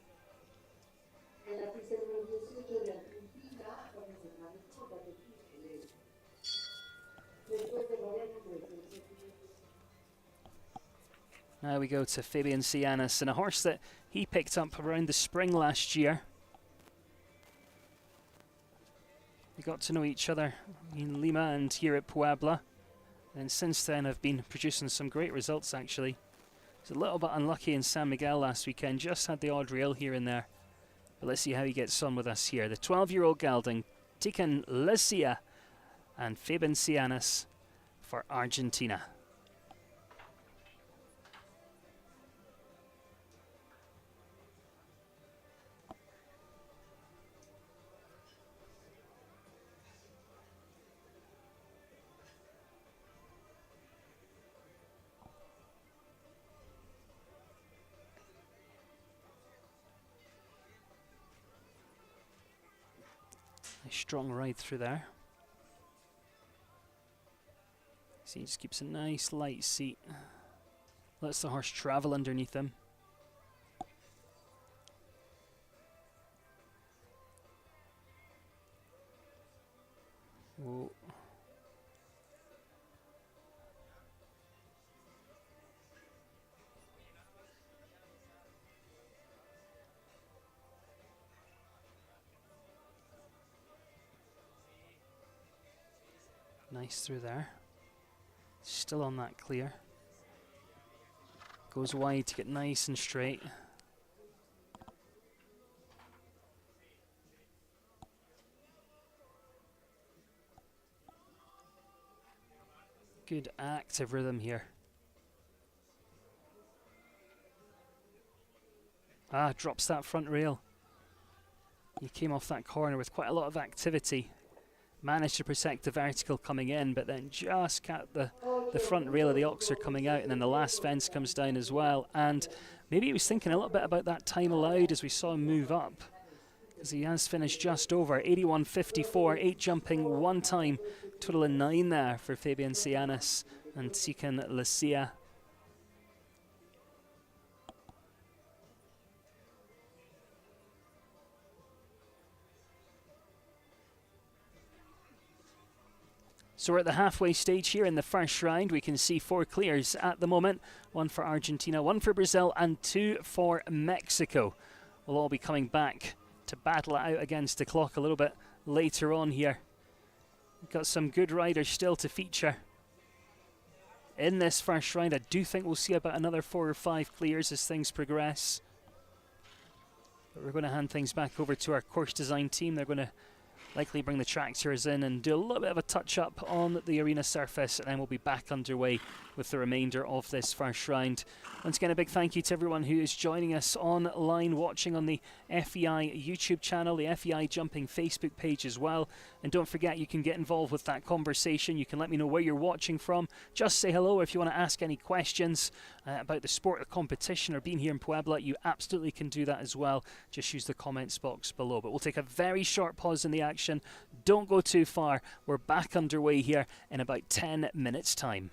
Now we go to Fabian Cianis, and a horse that he picked up around the spring last year. We got to know each other in Lima and here at Puebla, and since then have been producing some great results actually. He's a little bit unlucky in San Miguel last weekend, just had the odd rail here and there. But let's see how he gets on with us here. The 12-year-old gelding, Tican Lecia, and Fabian Cianis for Argentina. A strong ride through there. See, he just keeps a nice light seat. Lets the horse travel underneath him. Whoa. Nice through there. Still on that clear. Goes wide to get nice and straight. Good active rhythm here. Drops that front rail. He came off that corner with quite a lot of activity. Managed to protect the vertical coming in, but then just cut the front rail of the Oxer coming out, and then the last fence comes down as well. And maybe he was thinking a little bit about that time allowed as we saw him move up, because he has finished just over 81.54, 8 jumping, 1 time, total of 9 there for Fabian Sianis and Tikan Lucia. So we're at the halfway stage here in the first round. We can see 4 clears at the moment. 1 for Argentina, 1 for Brazil, and 2 for Mexico. We'll all be coming back to battle it out against the clock a little bit later on here. We've got some good riders still to feature in this first round. I do think we'll see about another 4 or 5 clears as things progress. But we're going to hand things back over to our course design team. They're going to likely bring the tractors in and do a little bit of a touch-up on the arena surface, and then we'll be back underway with the remainder of this first round. Once again, a big thank you to everyone who is joining us online, watching on the FEI YouTube channel, the FEI Jumping Facebook page as well. And don't forget, you can get involved with that conversation. You can let me know where you're watching from. Just say hello. If you want to ask any questions about the sport, the competition, or being here in Puebla, you absolutely can do that as well. Just use the comments box below. But we'll take a very short pause in the action. Don't go too far. We're back underway here in about 10 minutes' time.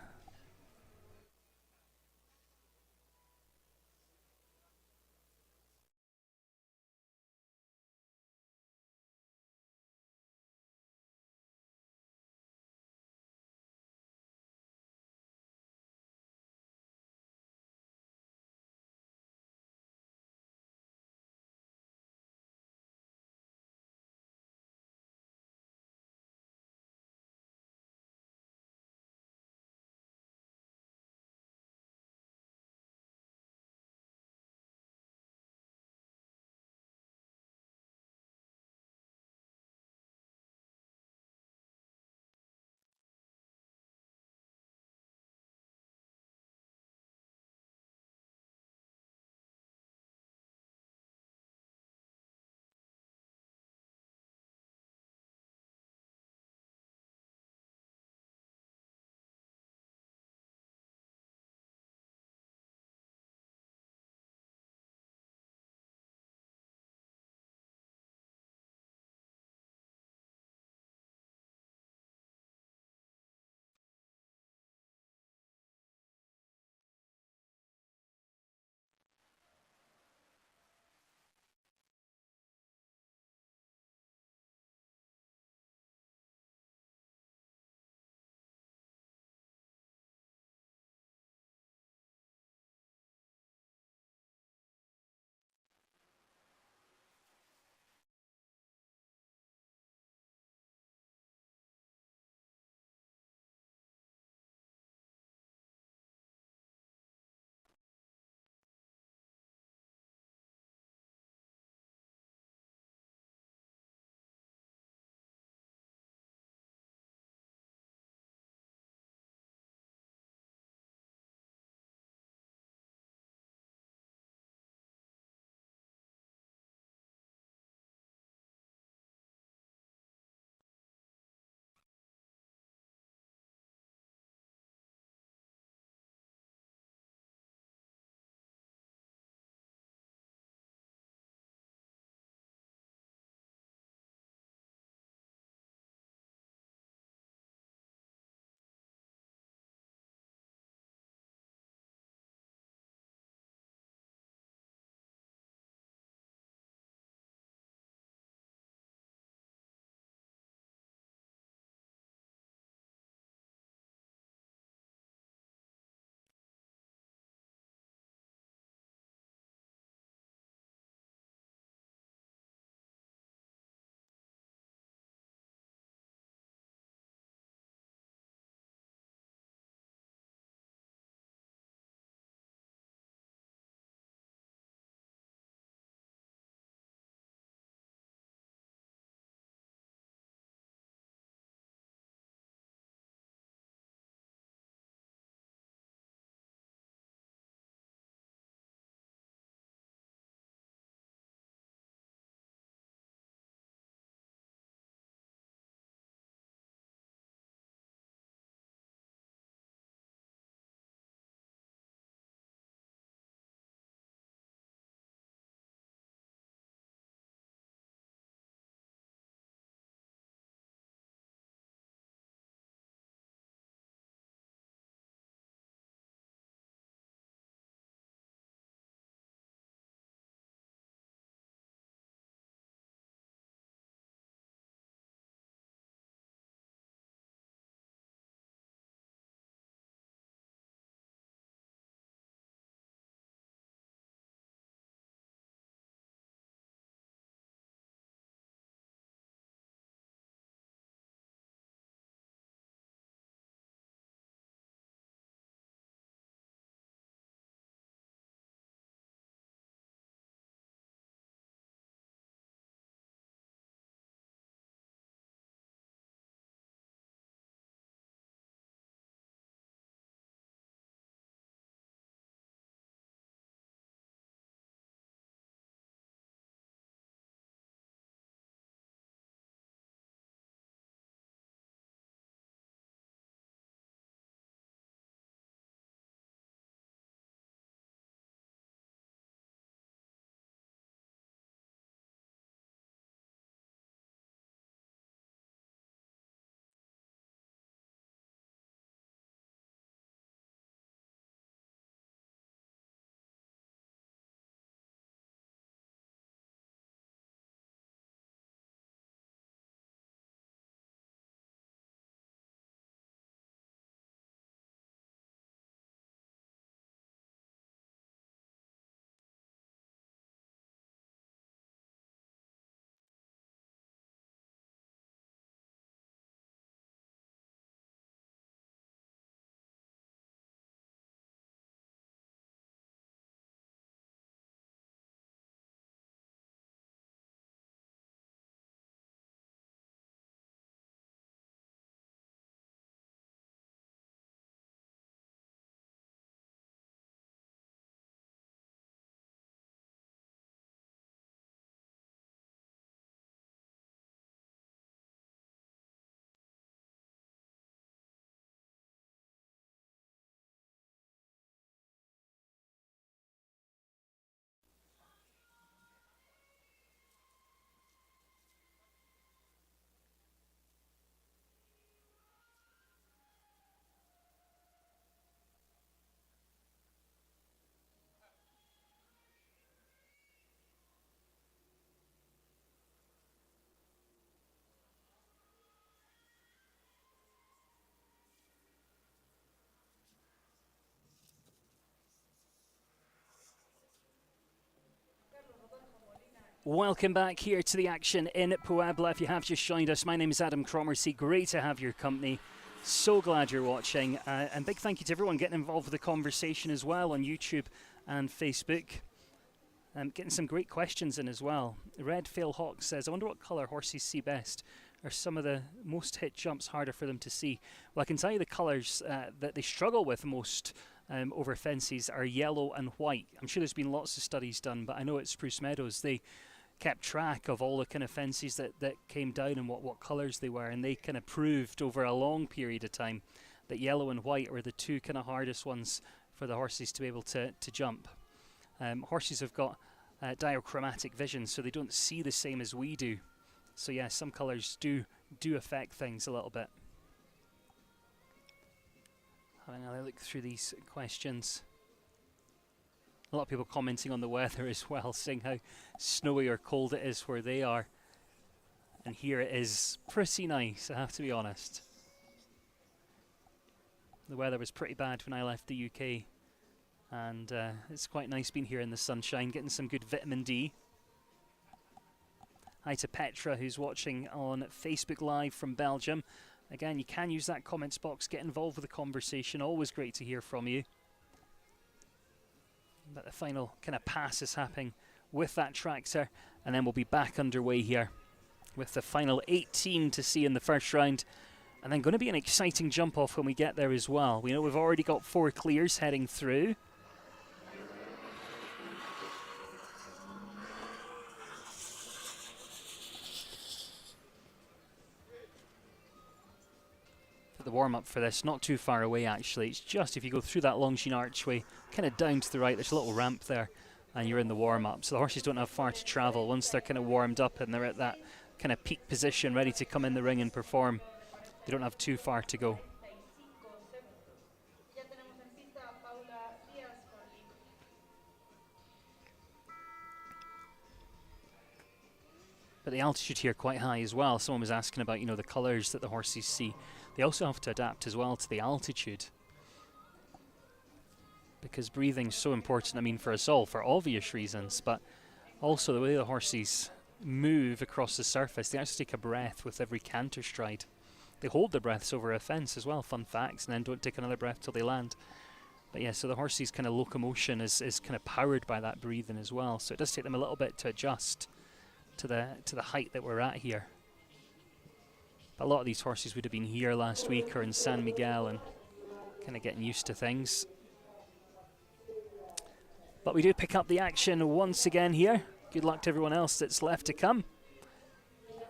Welcome back here to the action in Puebla. If you have just joined us, my name is Adam Cromercy. Great to have your company. So glad you're watching. And big thank you to everyone getting involved with the conversation as well on YouTube and Facebook. Getting some great questions in as well. Red Fail Hawk says, I wonder what colour horses see best. Are some of the most hit jumps harder for them to see? Well, I can tell you the colours that they struggle with most over fences are yellow and white. I'm sure there's been lots of studies done, but I know at Spruce Meadows they kept track of all the kind of fences that came down and what colours they were, and they kind of proved over a long period of time that yellow and white were the two kind of hardest ones for the horses to be able to jump. Horses have got diachromatic vision, so they don't see the same as we do. So yeah, some colours do affect things a little bit. Having a look through these questions. A lot of people commenting on the weather as well, saying how snowy or cold it is where they are. And here it is pretty nice, I have to be honest. The weather was pretty bad when I left the UK. And it's quite nice being here in the sunshine, getting some good vitamin D. Hi to Petra, who's watching on Facebook Live from Belgium. Again, you can use that comments box, get involved with the conversation. Always great to hear from you. But the final kind of pass is happening with that tractor, and then we'll be back underway here with the final 18 to see in the first round, and then going to be an exciting jump off when we get there as well. We know we've already got 4 clears heading through. The warm-up for this, not too far away actually. It's just if you go through that Longines archway, kind of down to the right, there's a little ramp there, and you're in the warm-up. So the horses don't have far to travel. Once they're kind of warmed up and they're at that kind of peak position, ready to come in the ring and perform, they don't have too far to go. But the altitude here quite high as well. Someone was asking about, the colours that the horses see. They also have to adapt as well to the altitude, because breathing's so important, I mean, for us all, for obvious reasons, but also the way the horses move across the surface. They actually take a breath with every canter stride. They hold their breaths over a fence as well, fun facts, and then don't take another breath till they land. But yeah, so the horses' kind of locomotion is kind of powered by that breathing as well, so it does take them a little bit to adjust to the height that we're at here. But a lot of these horses would have been here last week or in San Miguel and kind of getting used to things. But we do pick up the action once again here. Good luck to everyone else that's left to come.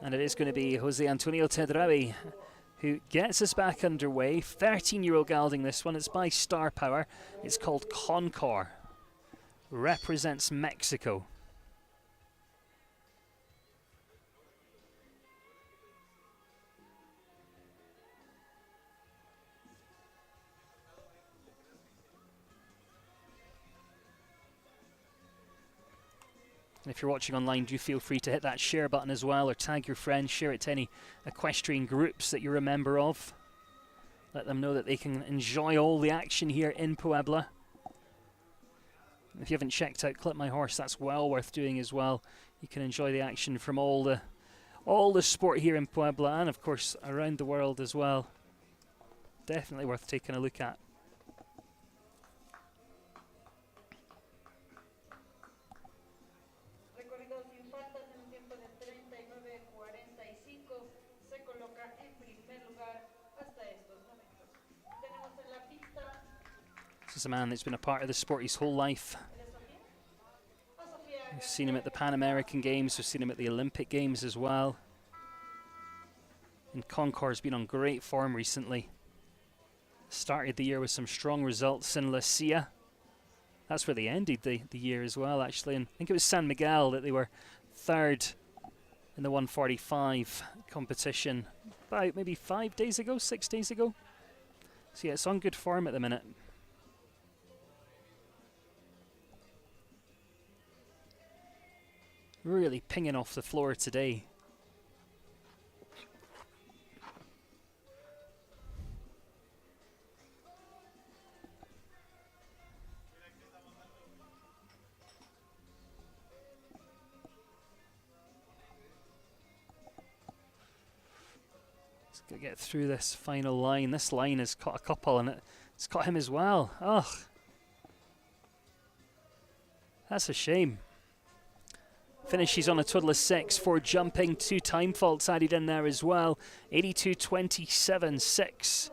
And it is going to be Jose Antonio Tedraui who gets us back underway. 13-year-old gelding this one. It's by Star Power. It's called Concord. Represents Mexico. And if you're watching online, do feel free to hit that share button as well, or tag your friends, share it to any equestrian groups that you're a member of. Let them know that they can enjoy all the action here in Puebla. If you haven't checked out Clip My Horse, that's well worth doing as well. You can enjoy the action from all the sport here in Puebla, and of course around the world as well. Definitely worth taking a look at. This is a man that's been a part of the sport his whole life. We've seen him at the Pan American Games, we've seen him at the Olympic Games as well. And Concord's been on great form recently. Started the year with some strong results in La Silla. That's where they ended the year as well, actually. And I think it was San Miguel that they were third in the 145 competition about maybe 5 days ago, 6 days ago. So yeah, it's on good form at the minute. Really pinging off the floor today. Got to get through this final line. This line has caught a couple, and it's caught him as well. Ugh. That's a shame. Finishes on a total of 6 for jumping. 2 time faults added in there as well. 82.27, 6.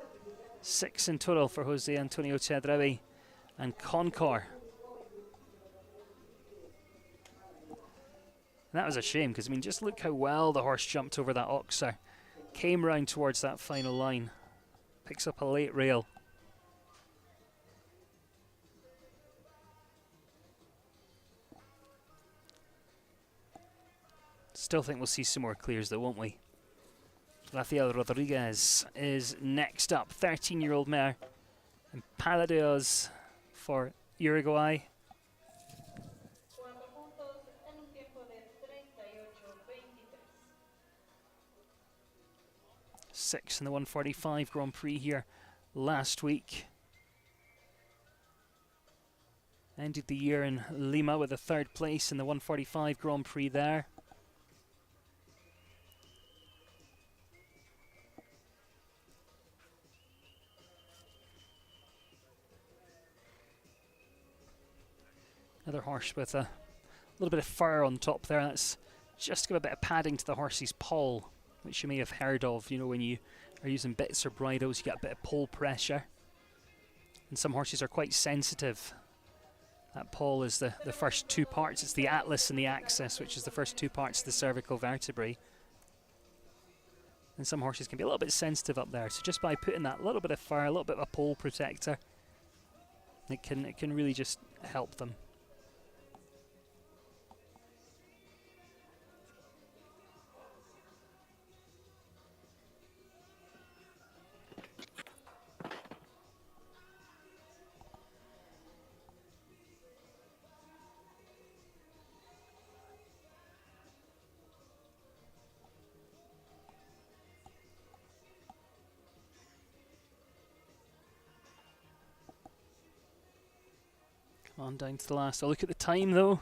6 in total for Jose Antonio Chedrevi and Concor. And that was a shame, because I mean, just look how well the horse jumped over that oxer. Came round towards that final line. Picks up a late rail. Still think we'll see some more clears though, won't we? Rafael Rodriguez is next up. 13-year-old mare. And Paladeos for Uruguay. 6 in the 145 Grand Prix here last week. Ended the year in Lima with a 3rd place in the 145 Grand Prix there. Another horse with a little bit of fur on top there. That's just to give a bit of padding to the horse's poll, which you may have heard of. You know, when you are using bits or bridles, you get a bit of poll pressure. And some horses are quite sensitive. That poll is the first 2 parts. It's the atlas and the axis, which is the first 2 parts of the cervical vertebrae. And some horses can be a little bit sensitive up there. So just by putting that little bit of fur, a little bit of a poll protector, it can really just help them. On down to the last. I'll look at the time though.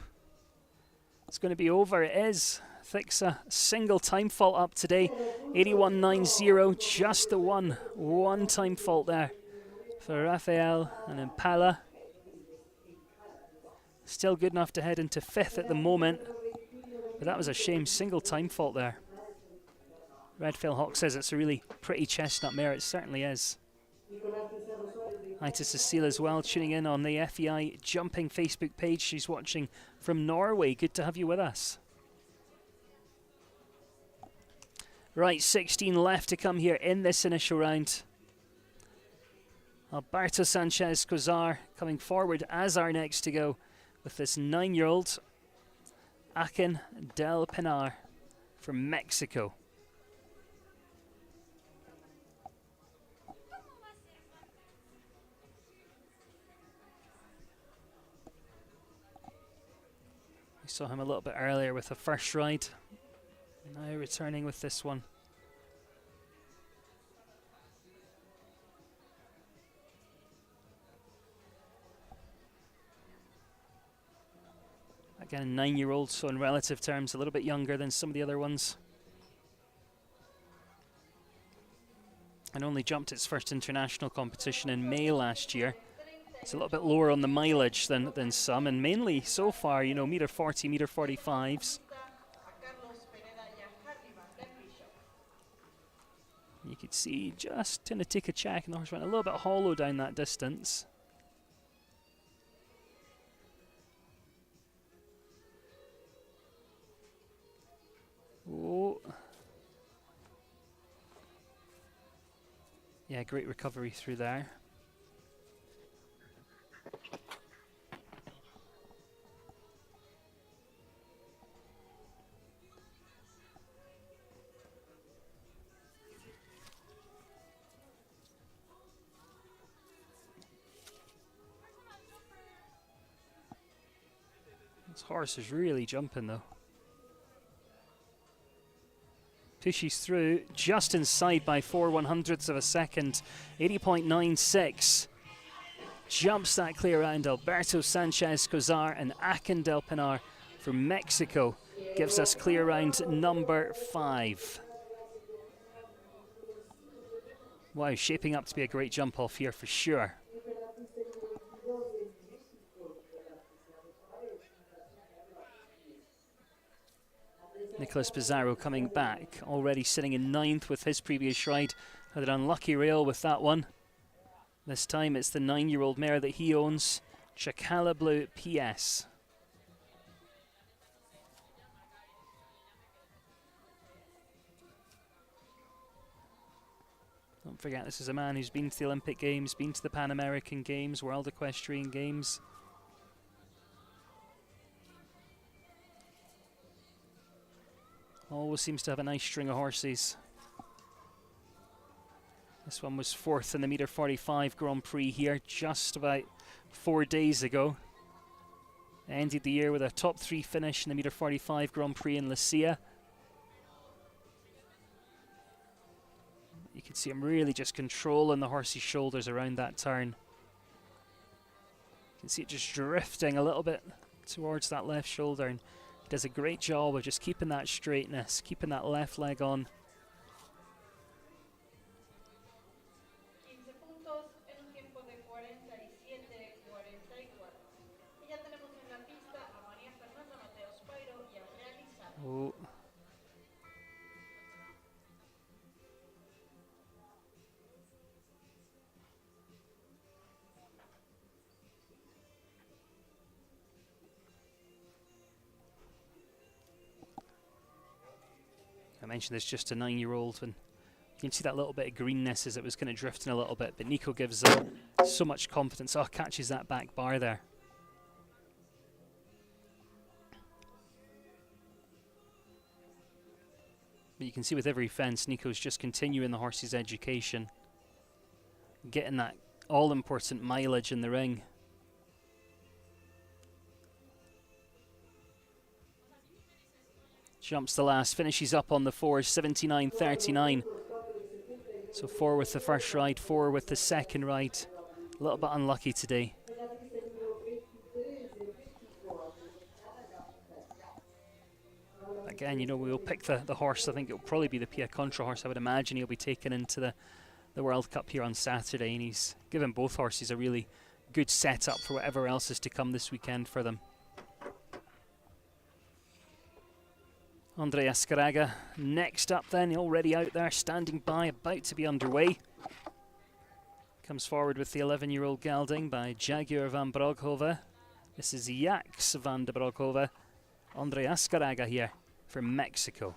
It's going to be over. It is. Thixa single time fault up today. 81.90. Just the one time fault there for Rafael and Impala. Still good enough to head into 5th at the moment. But that was a shame. Single time fault there. Redfield Hawk says it's a really pretty chestnut mare. It certainly is. Hi to Cecile as well, tuning in on the FEI Jumping Facebook page. She's watching from Norway. Good to have you with us. Right, 16 left to come here in this initial round. Alberto Sanchez Cozar coming forward as our next to go with this 9-year-old Akin del Pinar from Mexico. We saw him a little bit earlier with the first ride. Now returning with this one. Again, a 9-year-old, so in relative terms a little bit younger than some of the other ones. And only jumped its first international competition in May last year. It's a little bit lower on the mileage than some, and mainly so far, you know, meter 40, meter 45s. You could see just trying to take a check, and the horse went a little bit hollow down that distance. Oh. Yeah, great recovery through there. This horse is really jumping though. Pushes through just inside by 4/100ths of a second. 80.96. Jumps that clear round. Alberto Sanchez Cozar and Akin del Pinar from Mexico gives us clear round number 5. Wow, shaping up to be a great jump off here for sure. Nicolas Pizarro coming back, already sitting in 9th with his previous ride. Had an unlucky rail with that one. This time it's the 9-year-old mare that he owns, Chakala Blue PS. Don't forget, this is a man who's been to the Olympic Games, been to the Pan American Games, World Equestrian Games. Always seems to have a nice string of horses. This one was 4th in the metre 45 Grand Prix here just about 4 days ago. Ended the year with a top 3 finish in the metre 45 Grand Prix in Lucia. You can see him really just controlling the horse's shoulders around that turn. You can see it just drifting a little bit towards that left shoulder, and he does a great job of just keeping that straightness, keeping that left leg on. Oh. I mentioned there's just a 9-year-old, and you can see that little bit of greenness as it was kind of drifting a little bit, but Nico gives so much confidence. Oh, catches that back bar there. But you can see with every fence, Nico's just continuing the horse's education, getting that all-important mileage in the ring. Jumps the last, finishes up on the 4s, 79.39. So 4 with the first ride, 4 with the second ride. A little bit unlucky today. Again, you know, we'll pick the horse. I think it'll probably be the Pia Contra horse. I would imagine he'll be taken into the World Cup here on Saturday, and he's given both horses a really good setup for whatever else is to come this weekend for them. Andrea Scaraga next up then, already out there, standing by, about to be underway. Comes forward with the 11-year-old gelding by Jaguar van Broghove. This is Jax van de Broghove. Andrea Scaraga here from Mexico.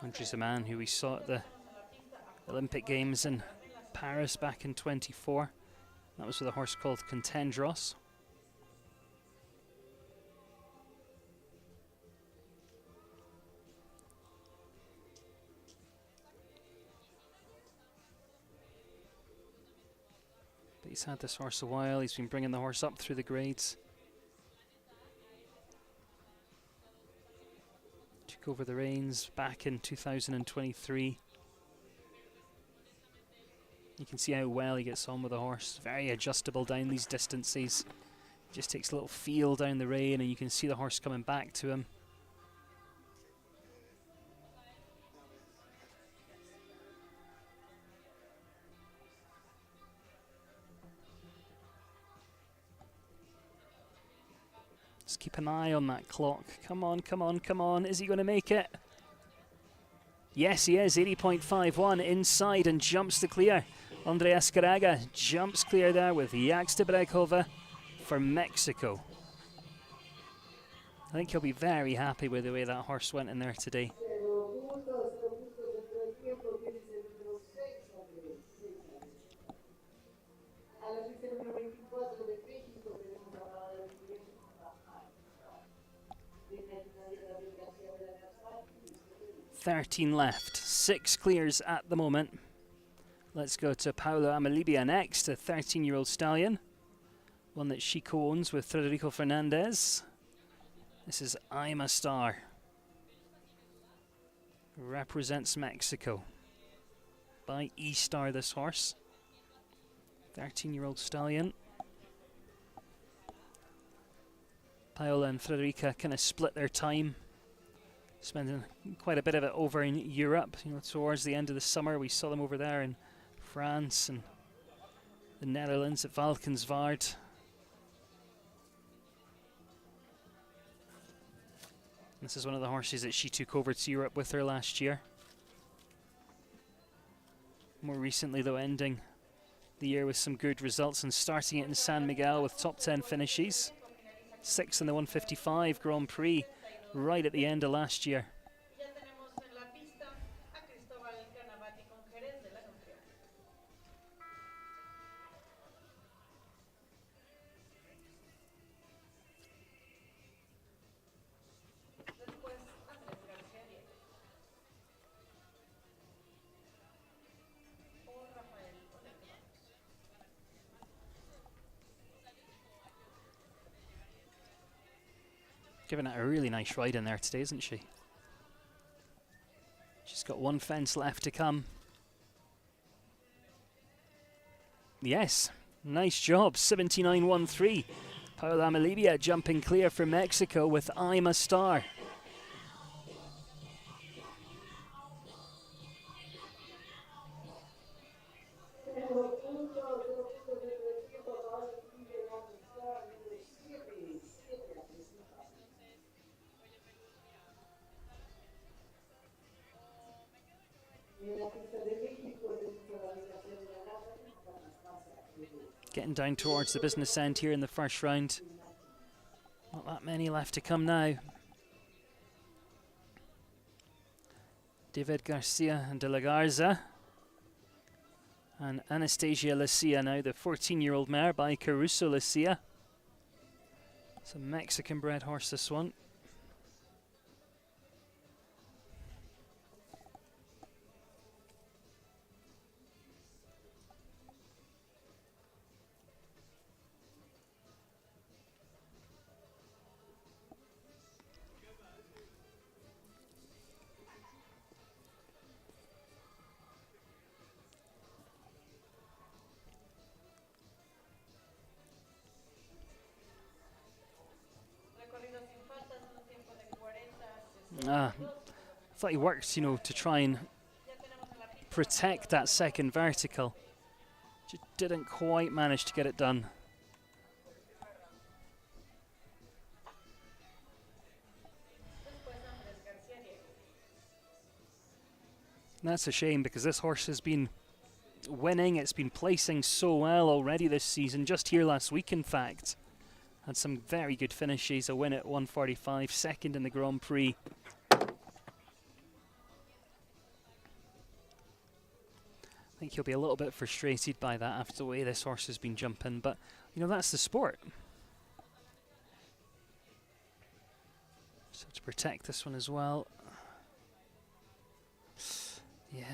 Andre's a man who we saw at the Olympic Games in Paris back in 24. That was with a horse called Contendros. But he's had this horse a while. He's been bringing the horse up through the grades. Took over the reins back in 2023. You can see how well he gets on with the horse. Very adjustable down these distances. Just takes a little feel down the rein, and you can see the horse coming back to him. Just keep an eye on that clock. Come on, come on, come on. Is he going to make it? Yes, he is. 80.51 inside and jumps to clear. Andrea Scaraga jumps clear there with Jax de Broghove for Mexico. I think he'll be very happy with the way that horse went in there today. 17 left. 6 clears at the moment. Let's go to Paolo Amalibia next, a 13-year-old stallion. One that she co-owns with Federico Fernandez. This is I'm a Star. Represents Mexico. By E-Star, this horse. 13-year-old stallion. Paola and Frederica kind of split their time, spending quite a bit of it over in Europe. You know, towards the end of the summer, we saw them over there in France and the Netherlands at Valkenswaard. This is one of the horses that she took over to Europe with her last year. More recently, though, ending the year with some good results and starting it in San Miguel with top 10 finishes. 6th in the 155 Grand Prix right at the end of last year. Giving it a really nice ride in there today, isn't she? She's got one fence left to come. Yes, nice job, 79.13. Paola Amalibia jumping clear for Mexico with I'm a Star. Getting down towards the business end here in the first round. Not that many left to come now. David Garcia and De La Garza. And Anastasia Lucia now, the 14-year-old mare by Caruso Lucia. It's a Mexican-bred horse, this one. I thought he worked, you know, to try and protect that second vertical. Just didn't quite manage to get it done. And that's a shame because this horse has been winning. It's been placing so well already this season, just here last week in fact. Had some very good finishes, a win at 145, second in the Grand Prix. I think he'll be a little bit frustrated by that after the way this horse has been jumping, but you know, that's the sport. So to protect this one as well. Yeah.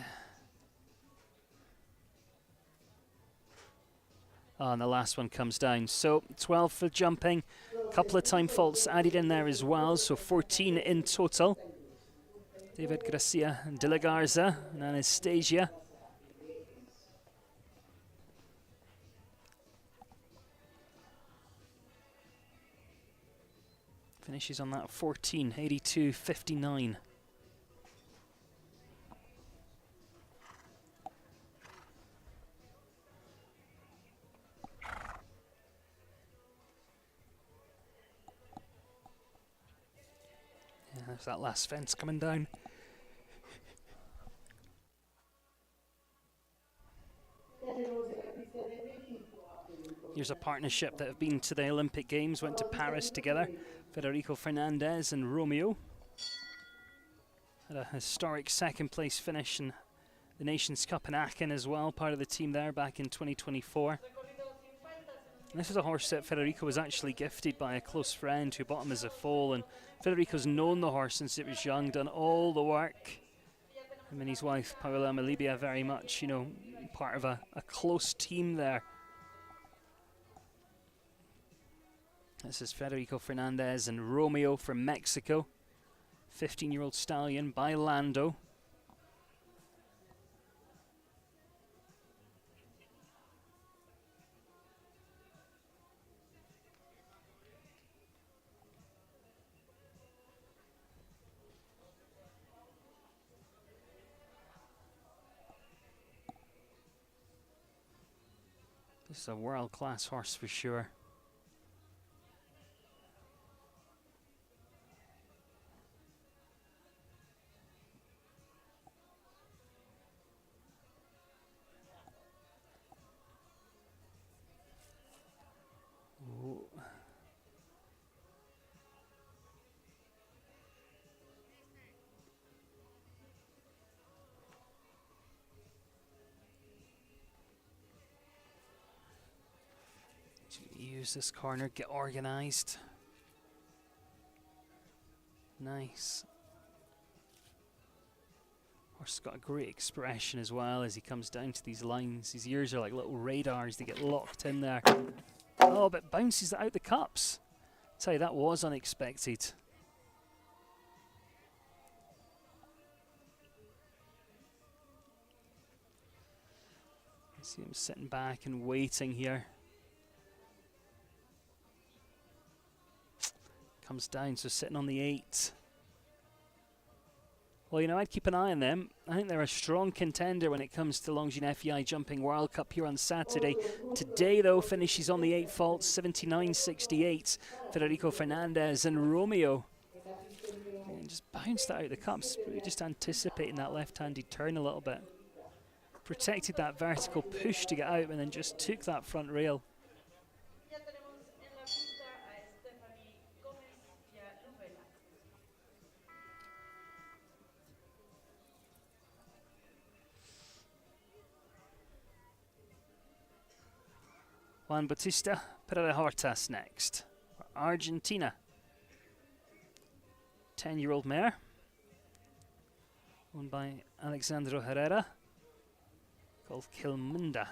Oh, and the last one comes down. So 12 for jumping, a couple of time faults added in there as well, so 14 in total. David Garcia and De La Garza and Anastasia. Finishes on that 14, 82.59. Yeah, there's that last fence coming down. Here's a partnership that have been to the Olympic Games, went to Paris together. Federico Fernandez and Romeo. Had a historic second place finish in the Nations Cup in Aachen as well, part of the team there back in 2024. And this is a horse that Federico was actually gifted by a close friend who bought him as a foal, and Federico's known the horse since it was young, done all the work Him and his wife, Paola Malibia, very much, you know, part of a close team there. This is Federico Fernandez and Romeo from Mexico. 15-year-old stallion by Lando. This is a world-class horse for sure. Ooh. Use this corner, get organized. Nice. Horse got a great expression as well as he comes down to these lines. His ears are like little radars, they get locked in there. Oh, but bounces out the cups. Tell you, that was unexpected. See him sitting back and waiting here. Comes down, so sitting on the 8. Well, you know, I'd keep an eye on them. I think they're a strong contender when it comes to Longines FEI Jumping World Cup here on Saturday. Today, though, finishes on the 8 faults, 79.68. Federico Fernandez and Romeo. And just bounced that out of the cups, really just anticipating that left-handed turn a little bit. Protected that vertical push to get out and then just took that front rail. Juan Bautista Pereira Hortas next. Argentina. 10-year-old mare. Owned by Alexandro Herrera. Called Kilmunda.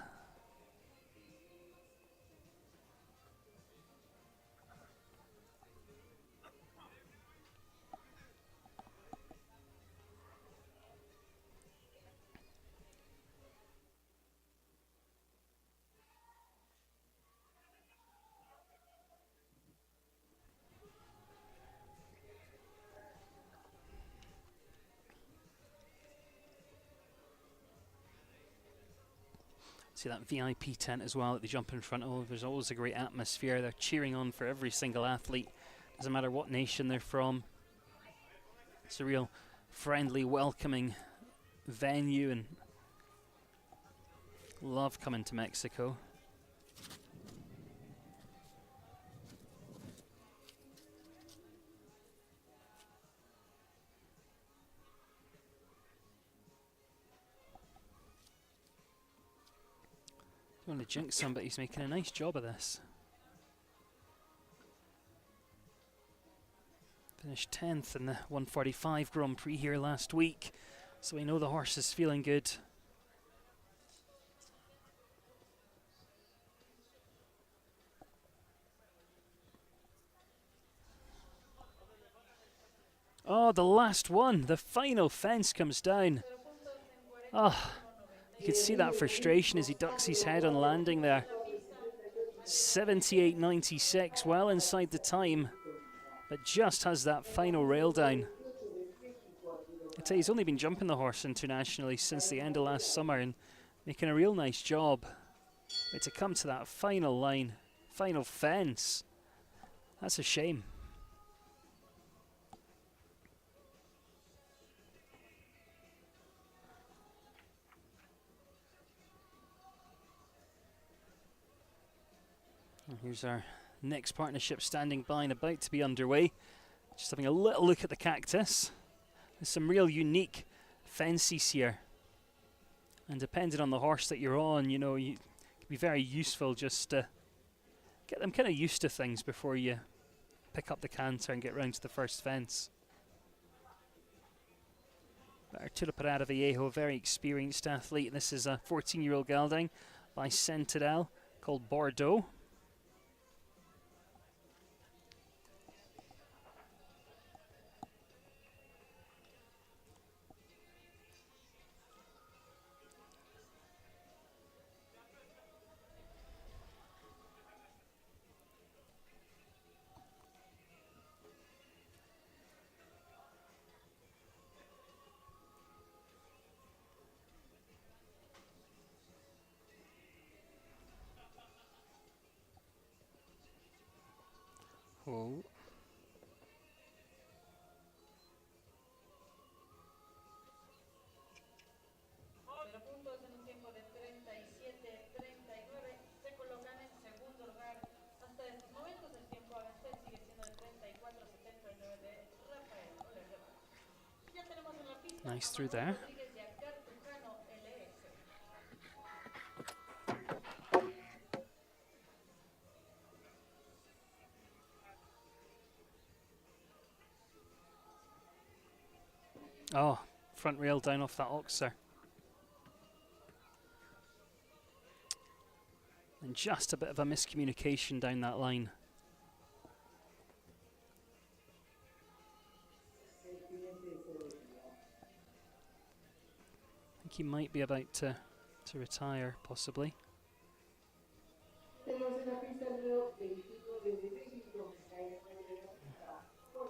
See that VIP tent as well that they jump in front of. There's always a great atmosphere. They're cheering on for every single athlete. Doesn't matter what nation they're from. It's a real friendly, welcoming venue, and love coming to Mexico. Don't want to jinx him, but he's making a nice job of this. Finished 10th in the 145 Grand Prix here last week, so we know the horse is feeling good. Oh, the last one, the final fence comes down. Oh, you could see that frustration as he ducks his head on landing there. 78.96, well inside the time, but just has that final rail down. I tell you, he's only been jumping the horse internationally since the end of last summer and making a real nice job. But to come to that final line, final fence, that's a shame. And here's our next partnership standing by and about to be underway. Just having a little look at the cactus. There's some real unique fences here. And depending on the horse that you're on, you know, it can be very useful just to get them kind of used to things before you pick up the canter and get round to the first fence. Arturo Parada Vallejo, very experienced athlete. This is a 14-year-old gelding by Sentinel called Bordeaux. Oh. Nice through there. Oh, front rail down off that oxer. And just a bit of a miscommunication down that line. I think he might be about to retire, possibly. There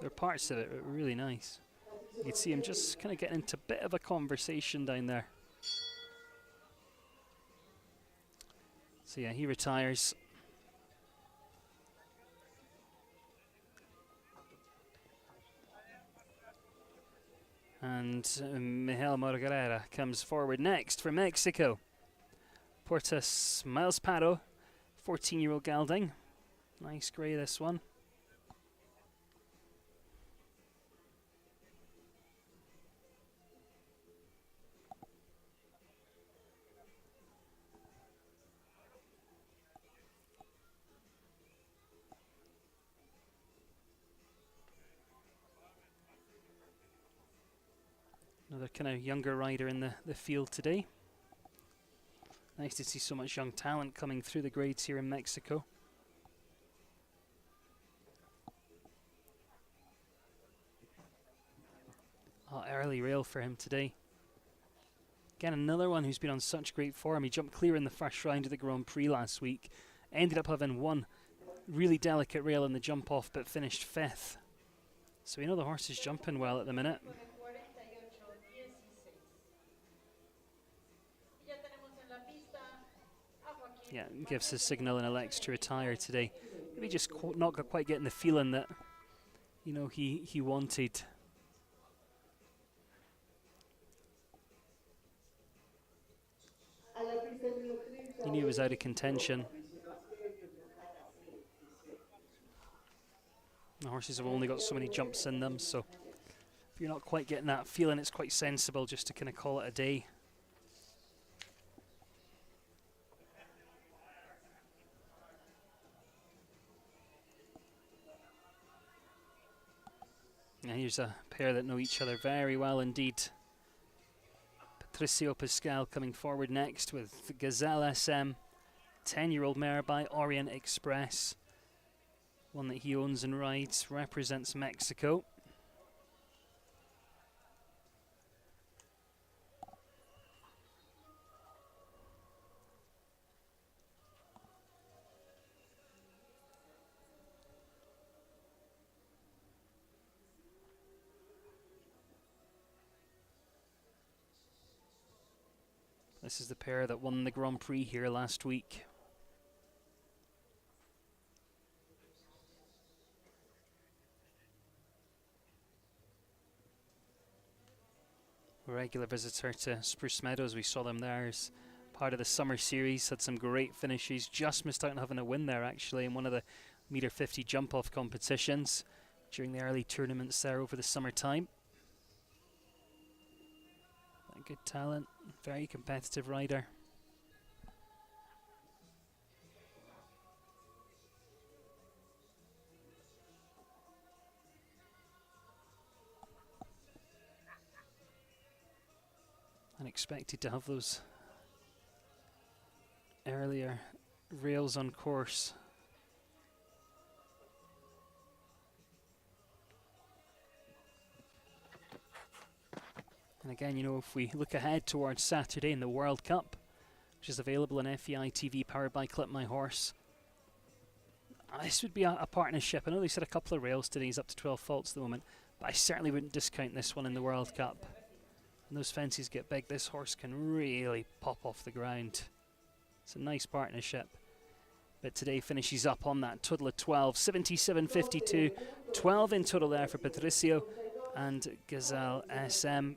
are parts of it that are really nice. You can see him just kind of getting into a bit of a conversation down there. So yeah, he retires. And Miguel Morguera comes forward next for Mexico. Portas Miles Paro, 14-year-old gelding. Nice grey, this one. Another kind of younger rider in the field today. Nice to see so much young talent coming through the grades here in Mexico. Oh, early rail for him today. Again, another one who's been on such great form. He jumped clear in the first round of the Grand Prix last week. Ended up having one really delicate rail in the jump off, but finished 5th. So we know the horse is jumping well at the minute. Yeah, gives a signal and elects to retire today. Maybe just not quite getting the feeling that, you know, he wanted. He knew he was out of contention. The horses have only got so many jumps in them, so if you're not quite getting that feeling, it's quite sensible just to kind of call it a day. And here's a pair that know each other very well indeed. Patricio Pascal coming forward next with Gazelle SM, 10-year-old mare by Orient Express. One that he owns and rides, represents Mexico. This is the pair that won the Grand Prix here last week. Regular visitor to Spruce Meadows, we saw them there as part of the summer series, had some great finishes, just missed out on having a win there actually in one of the meter 50 jump off competitions during the early tournaments there over the summertime. Good talent, very competitive rider. expected to have those earlier rails on course. And again, you know, if we look ahead towards Saturday in the World Cup, which is available on FEI TV, powered by Clip My Horse, this would be a partnership. I know they said a couple of rails today, he's up to 12 faults at the moment, but I certainly wouldn't discount this one in the World Cup. When those fences get big, this horse can really pop off the ground. It's a nice partnership. But today finishes up on that total of 12, 77.52, 12 in total there for Patricio and Gazelle SM.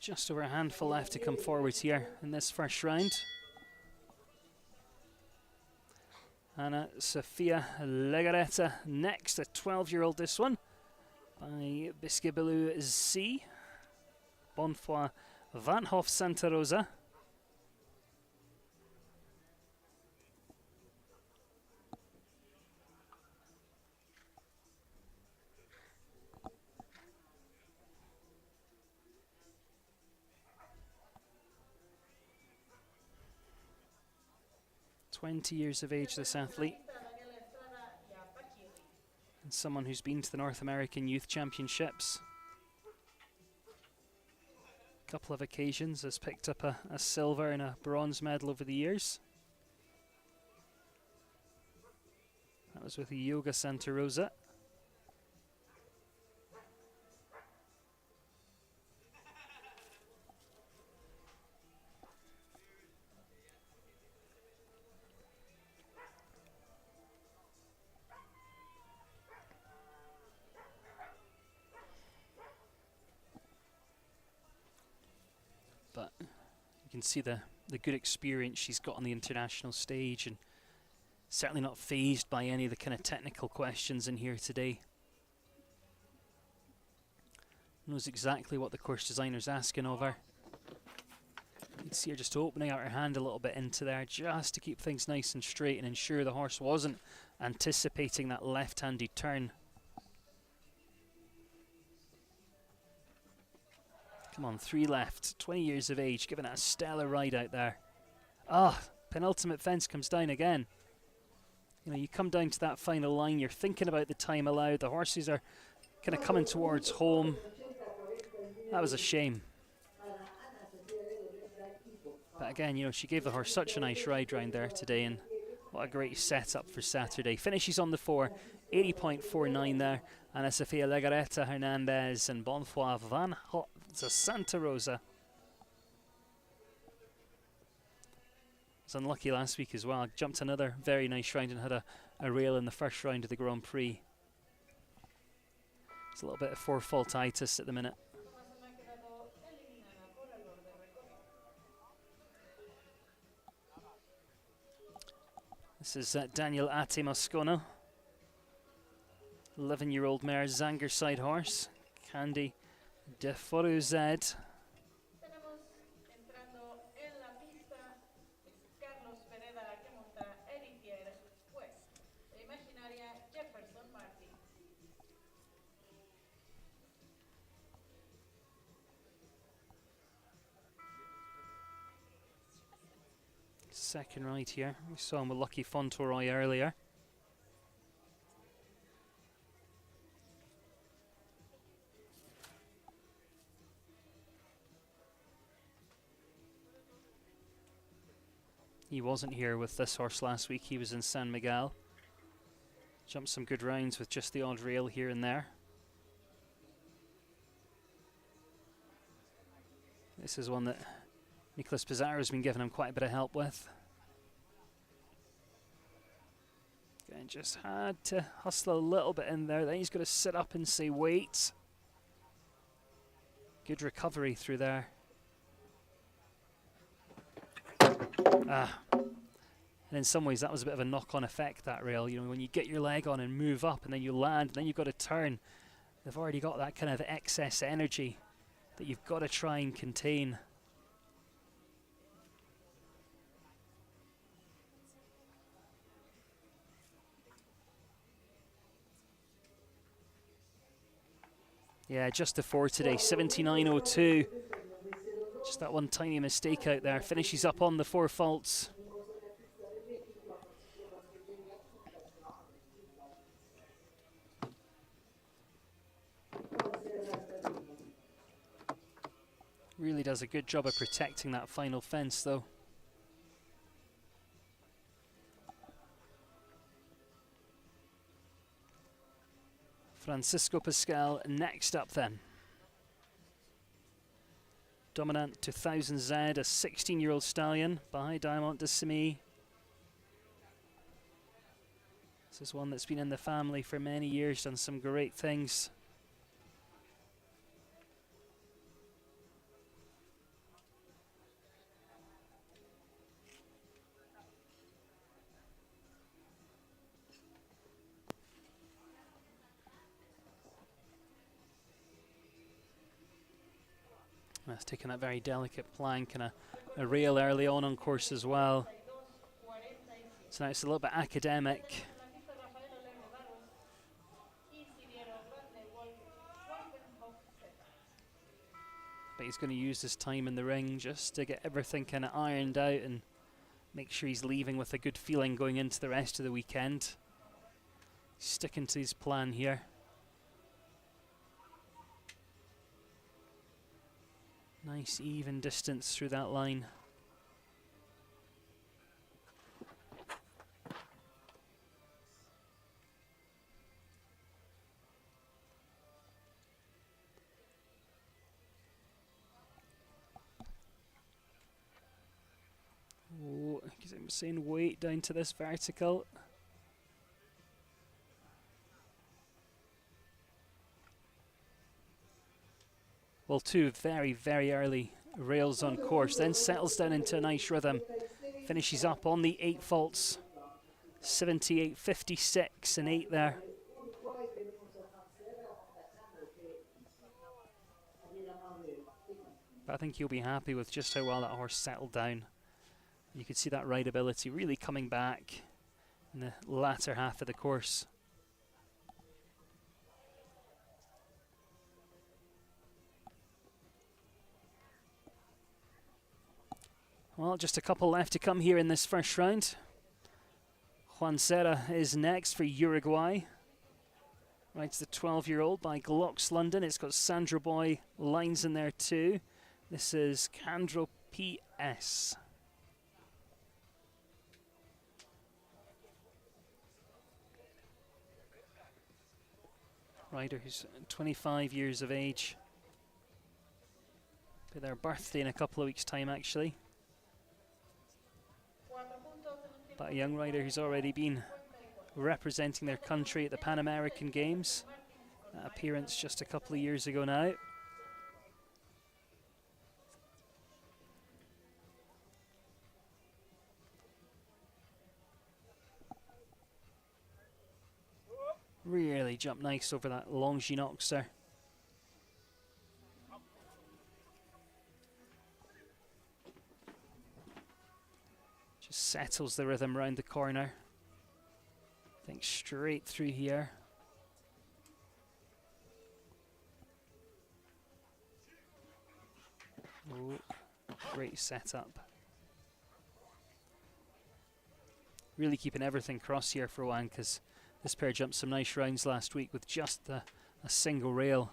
Just over a handful left to come forward here in this first round. Ana Sofia Legareta next, a 12-year-old this one, by Biscabilou Z. Bonfoy Van Hoff Santa Rosa. Years of age, this athlete, and someone who's been to the North American Youth Championships a couple of occasions, has picked up a silver and a bronze medal over the years. That was with the Yoga Santa Rosa. But you can see the good experience she's got on the international stage, and certainly not fazed by any of the kind of technical questions in here today. Knows exactly what the course designer's asking of her. You can see her just opening out her hand a little bit into there just to keep things nice and straight and ensure the horse wasn't anticipating that left-handed turn. Come on, 3 left, 20 years of age, giving it a stellar ride out there. Penultimate fence comes down again. You know, you come down to that final line, you're thinking about the time allowed, the horses are kind of coming towards home. That was a shame. But again, you know, she gave the horse such a nice ride round there today, and what a great setup for Saturday. Finishes on the 4, 80.49 there. Ana Sofia Legareta Hernandez and Bonfoy Van Hoff Santa Rosa. Was unlucky last week as well. Jumped another very nice round and had a rail in the first round of the Grand Prix. It's a little bit of four-faultitis at the minute. This is Daniel Ate Moscono. 11-year-old mare, Zanger side horse. Candy de Foruzed. Second right here. We saw him with Lucky Fauntleroy earlier. He wasn't here with this horse last week. He was in San Miguel. Jumped some good rounds with just the odd rail here and there. This is one that Nicolas Pizarro's been giving him quite a bit of help with. And just had to hustle a little bit in there. Then he's got to sit up and say wait. Good recovery through there. And in some ways that was a bit of a knock-on effect, that rail. You know, when you get your leg on and move up and then you land and then you've got to turn, they've already got that kind of excess energy that you've got to try and contain. Yeah, just the 4 today, 79.02. Just that one tiny mistake out there. Finishes up on the 4 faults. Really does a good job of protecting that final fence, though. Francisco Pascal next up then. Dominant 2000Z, a 16-year-old stallion by Diamant de Simi. This is one that's been in the family for many years, done some great things. That's taking that very delicate plank and a rail early on course as well. So now it's a little bit academic. But he's going to use his time in the ring just to get everything kind of ironed out and make sure he's leaving with a good feeling going into the rest of the weekend. Sticking to his plan here. Nice even distance through that line. Oh, I'm saying weight down to this vertical. Well, 2 very, very early rails on course, then settles down into a nice rhythm. Finishes up on the 8 faults. 78.56 and 8 there. But I think he'll be happy with just how well that horse settled down. You could see that rideability really coming back in the latter half of the course. Well, just a couple left to come here in this first round. Juan Serra is next for Uruguay. Rides the 12-year-old by Glocks London. It's got Sandro Boy lines in there too. This is Candro PS. Rider who's 25 years of age. Be their birthday in a couple of weeks' time, actually. But a young rider who's already been representing their country at the Pan American Games. That appearance just a couple of years ago now. Really jumped nice over that Longinox there. Just settles the rhythm round the corner. I think straight through here. Oh, great setup. Really keeping everything cross here for Juan, because this pair jumped some nice rounds last week with just a single rail.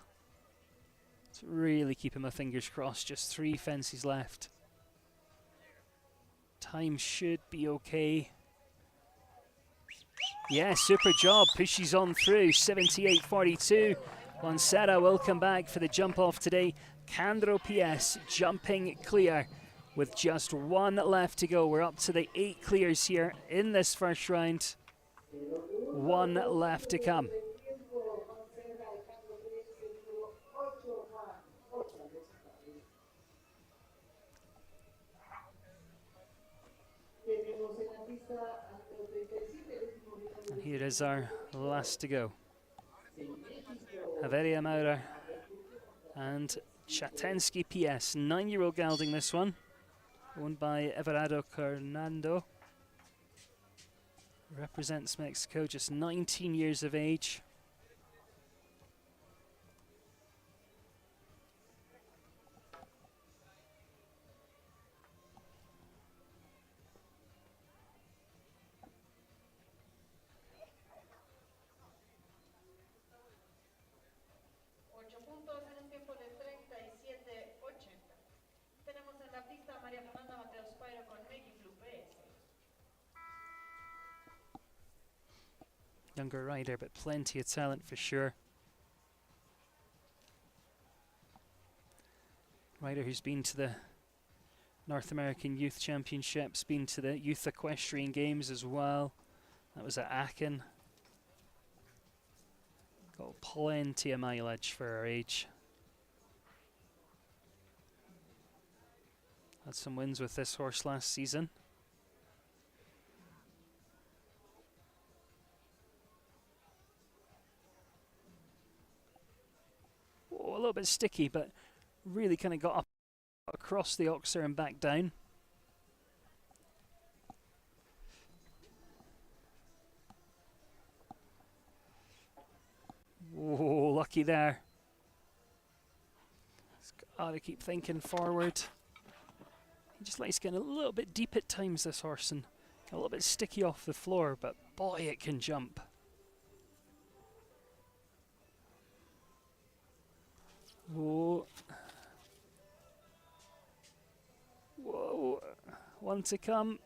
So really keeping my fingers crossed, just 3 fences left. Time should be okay. Yeah, super job, pushes on through, 78.42. Juan Serra will come back for the jump off today. Candro PS jumping clear with just 1 left to go. We're up to the 8 clears here in this first round. 1 left to come. And here is our last to go. Javeria Maurer and Chatensky PS, 9-year-old gelding this one, owned by Everardo Hernando. Represents Mexico, just 19 years of age. younger rider, but plenty of talent for sure. Rider who's been to the North American Youth Championships, been to the Youth Equestrian Games as well. That was at Aachen. Got plenty of mileage for her age. Had some wins with this horse last season. Oh, a little bit sticky, but really kind of got up across the oxer and back down. Oh, lucky there. Got to keep thinking forward. He just likes getting a little bit deep at times, this horse, and a little bit sticky off the floor, but boy, it can jump. Whoa. Whoa. One to come.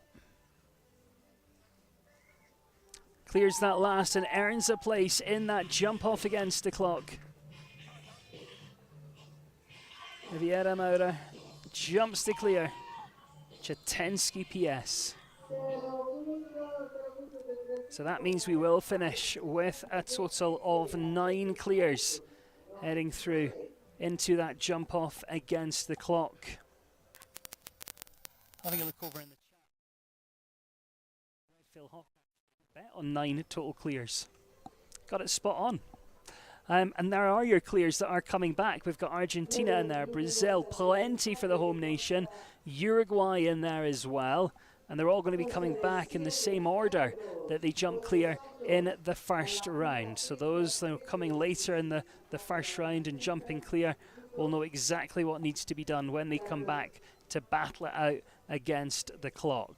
Clears that last and earns a place in that jump off against the clock. Riviera Maura jumps to clear. Chatensky PS. So that means we will finish with a total of 9 clears heading through into that jump off against the clock. Having a look over in the chat. Phil Hawk bet on 9 total clears. Got it spot on. And there are your clears that are coming back. We've got Argentina in there, Brazil, plenty for the home nation, Uruguay in there as well. And they're all going to be coming back in the same order that they jump clear in the first round. So those that are coming later in the first round and jumping clear will know exactly what needs to be done when they come back to battle it out against the clock.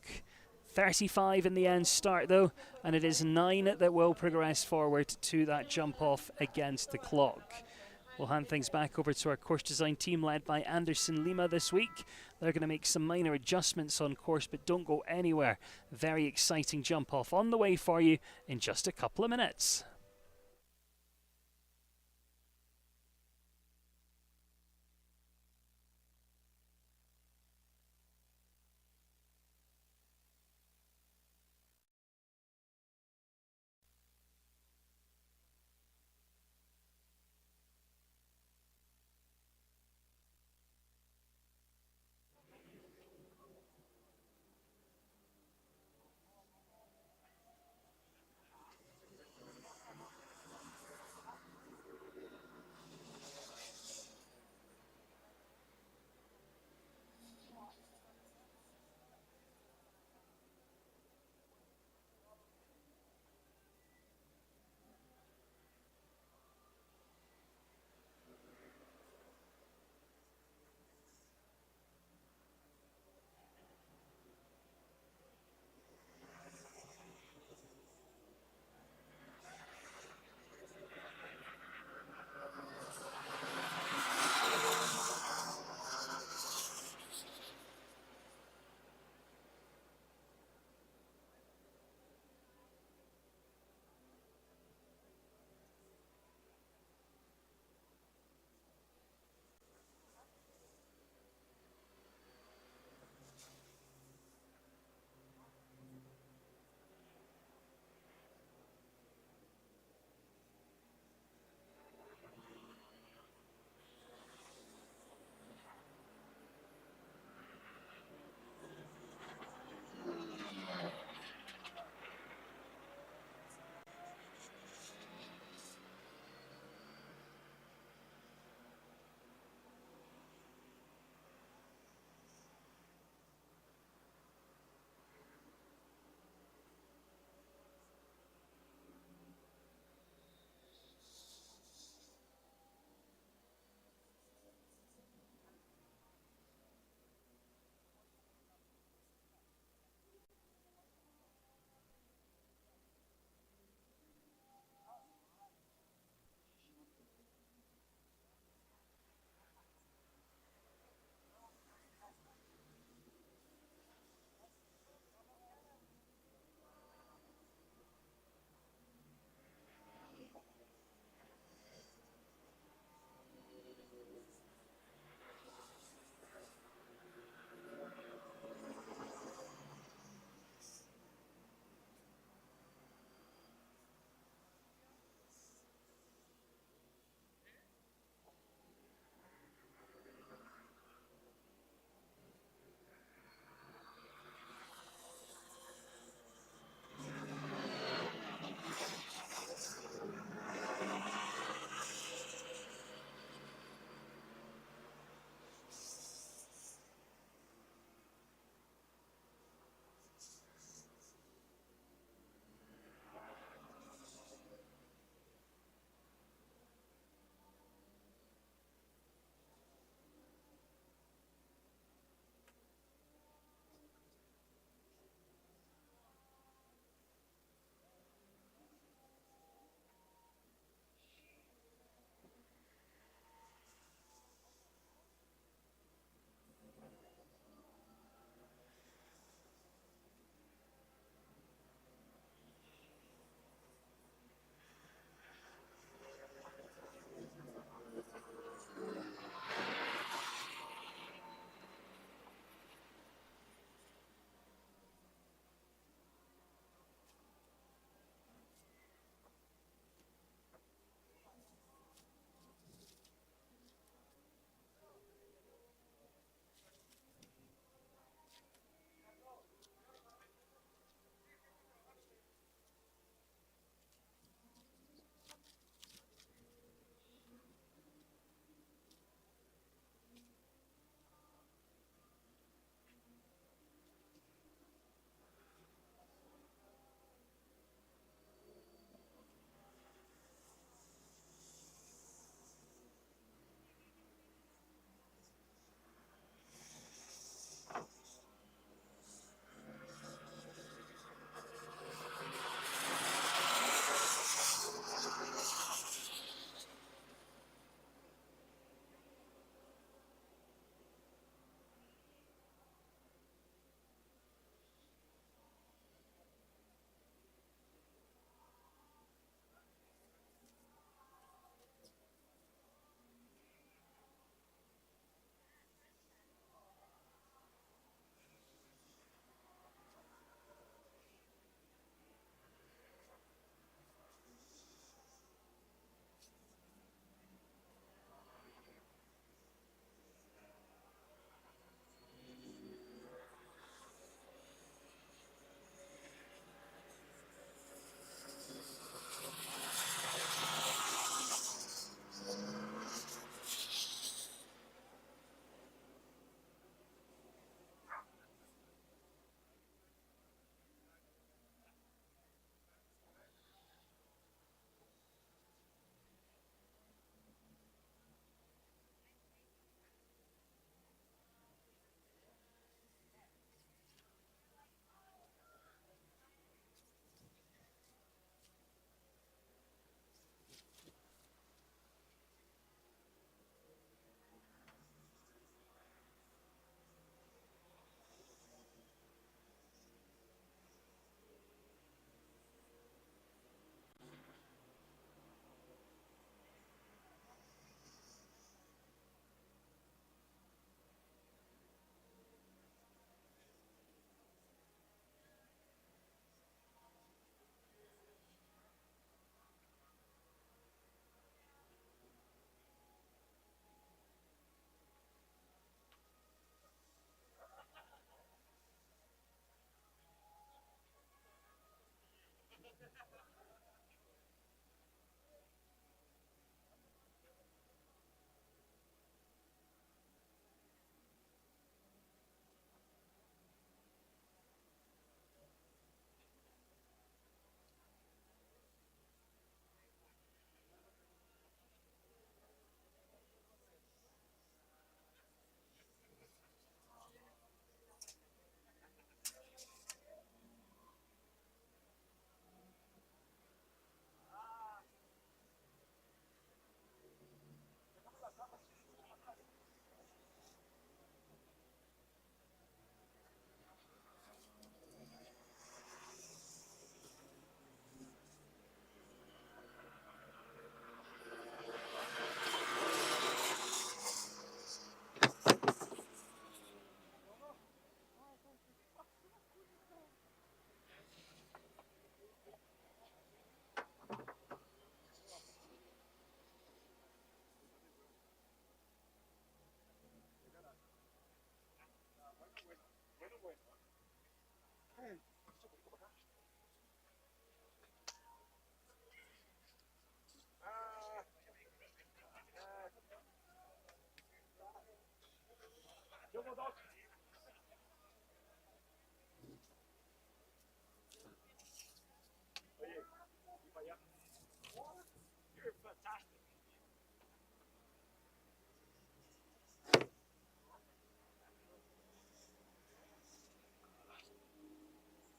35 in the end start though, and it is 9 that will progress forward to that jump off against the clock. We'll hand things back over to our course design team led by Anderson Lima this week. They're going to make some minor adjustments on course, but don't go anywhere. Very exciting jump off on the way for you in just a couple of minutes.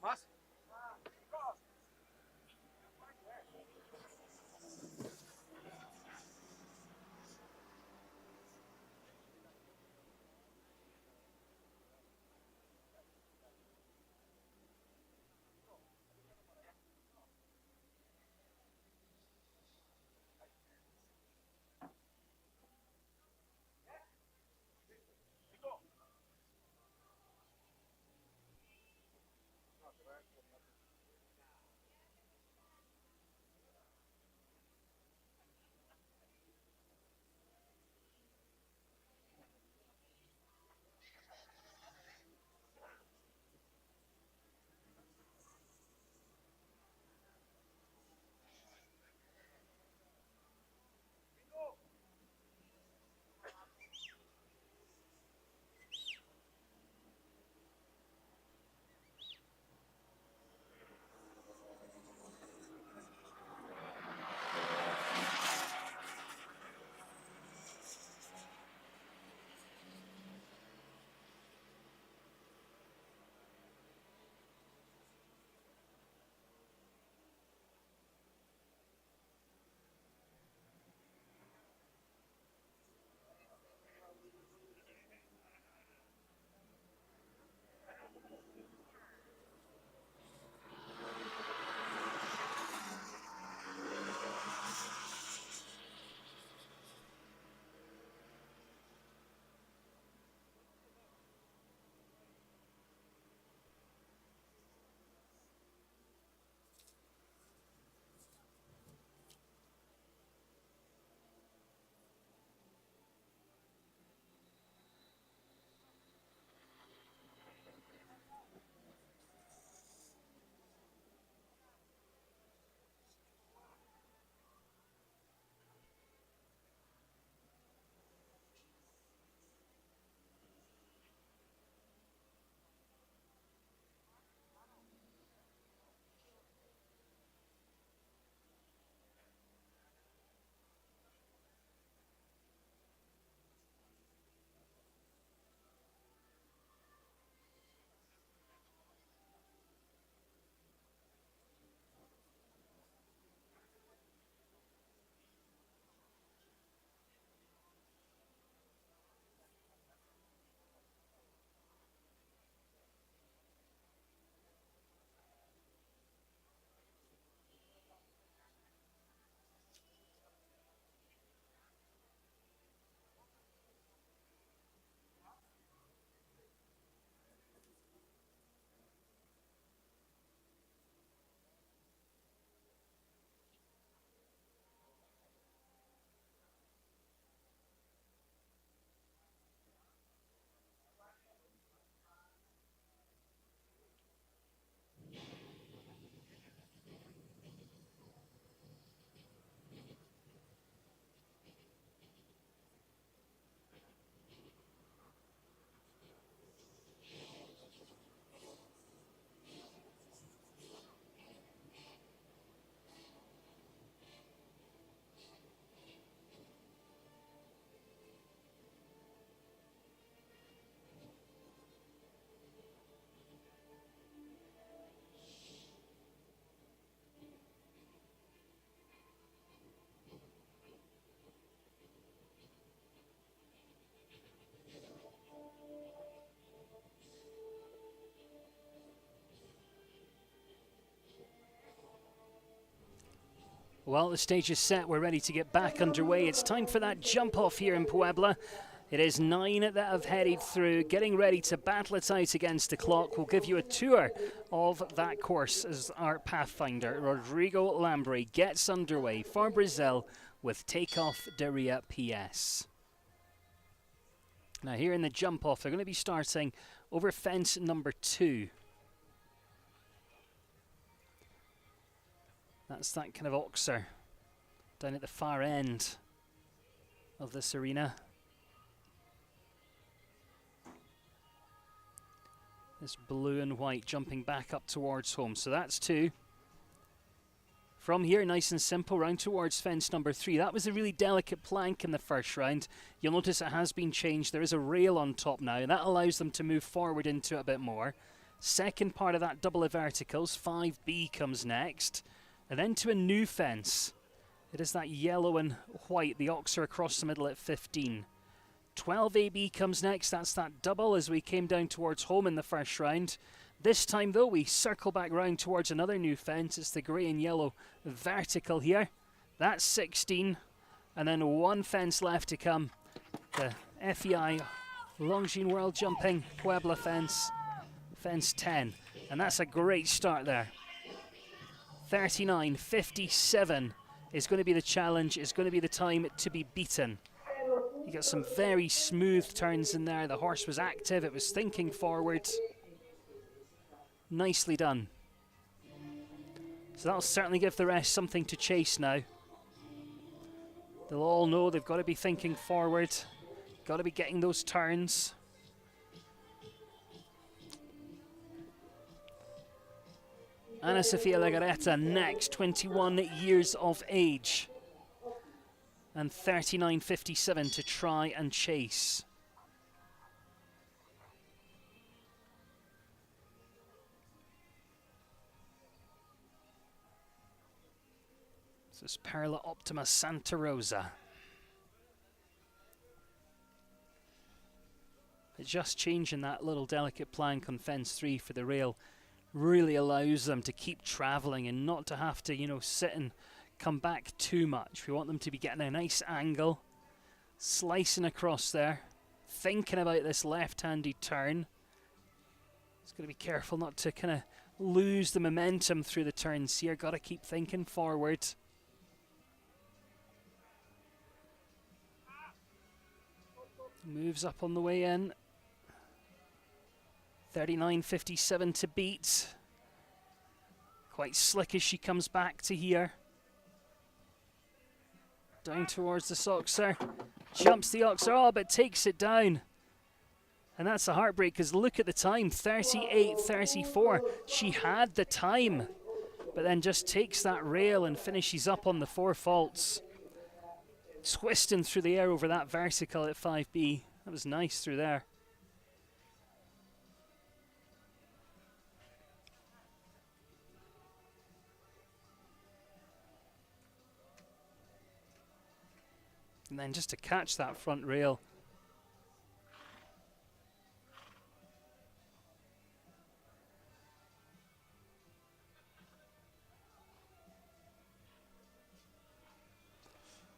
Más. Well, the stage is set. We're ready to get back underway. It's time for that jump off here in Puebla. It is 9 that have headed through, getting ready to battle it out against the clock. We'll give you a tour of that course as our pathfinder, Rodrigo Lambre, gets underway for Brazil with takeoff Daria PS. Now here in the jump off, they're going to be starting over fence number 2. That's that kind of oxer down at the far end of this arena. This blue and white jumping back up towards home. So that's 2. From here, nice and simple, round towards fence number 3. That was a really delicate plank in the first round. You'll notice it has been changed. There is a rail on top now, and that allows them to move forward into it a bit more. Second part of that double of verticals, 5B comes next, and then to a new fence. It is that yellow and white, the oxer across the middle at 15. 12AB comes next, that's that double as we came down towards home in the first round. This time though, we circle back round towards another new fence. It's the grey and yellow vertical here. That's 16, and then one fence left to come. The FEI Longines World Jumping Puebla fence, fence 10. And that's a great start there. 39.57 is going to be the challenge, is going to be the time to be beaten. You got some very smooth turns in there. The horse was active, it was thinking forward. Nicely done. So that'll certainly give the rest something to chase now. They'll all know they've got to be thinking forward, got to be getting those turns. Ana Sofia Legarreta next, 21 years of age. And 39.57 to try and chase. This is Perla Optima Santa Rosa. But just changing that little delicate plank on fence 3 for the rail really allows them to keep travelling and not to have to, you know, sit and come back too much. We want them to be getting a nice angle, slicing across there, thinking about this left-handed turn. Just got to be careful not to kind of lose the momentum through the turns here. Got to keep thinking forward. Moves up on the way in. 39.57 to beat. Quite slick as she comes back to here. Down towards the Oxer. Jumps the Oxer, oh, but takes it down. And that's a heartbreak because look at the time, 38.34. She had the time, but then just takes that rail and finishes up on the 4 faults. Twisting through the air over that vertical at 5B. That was nice through there. And then just to catch that front rail.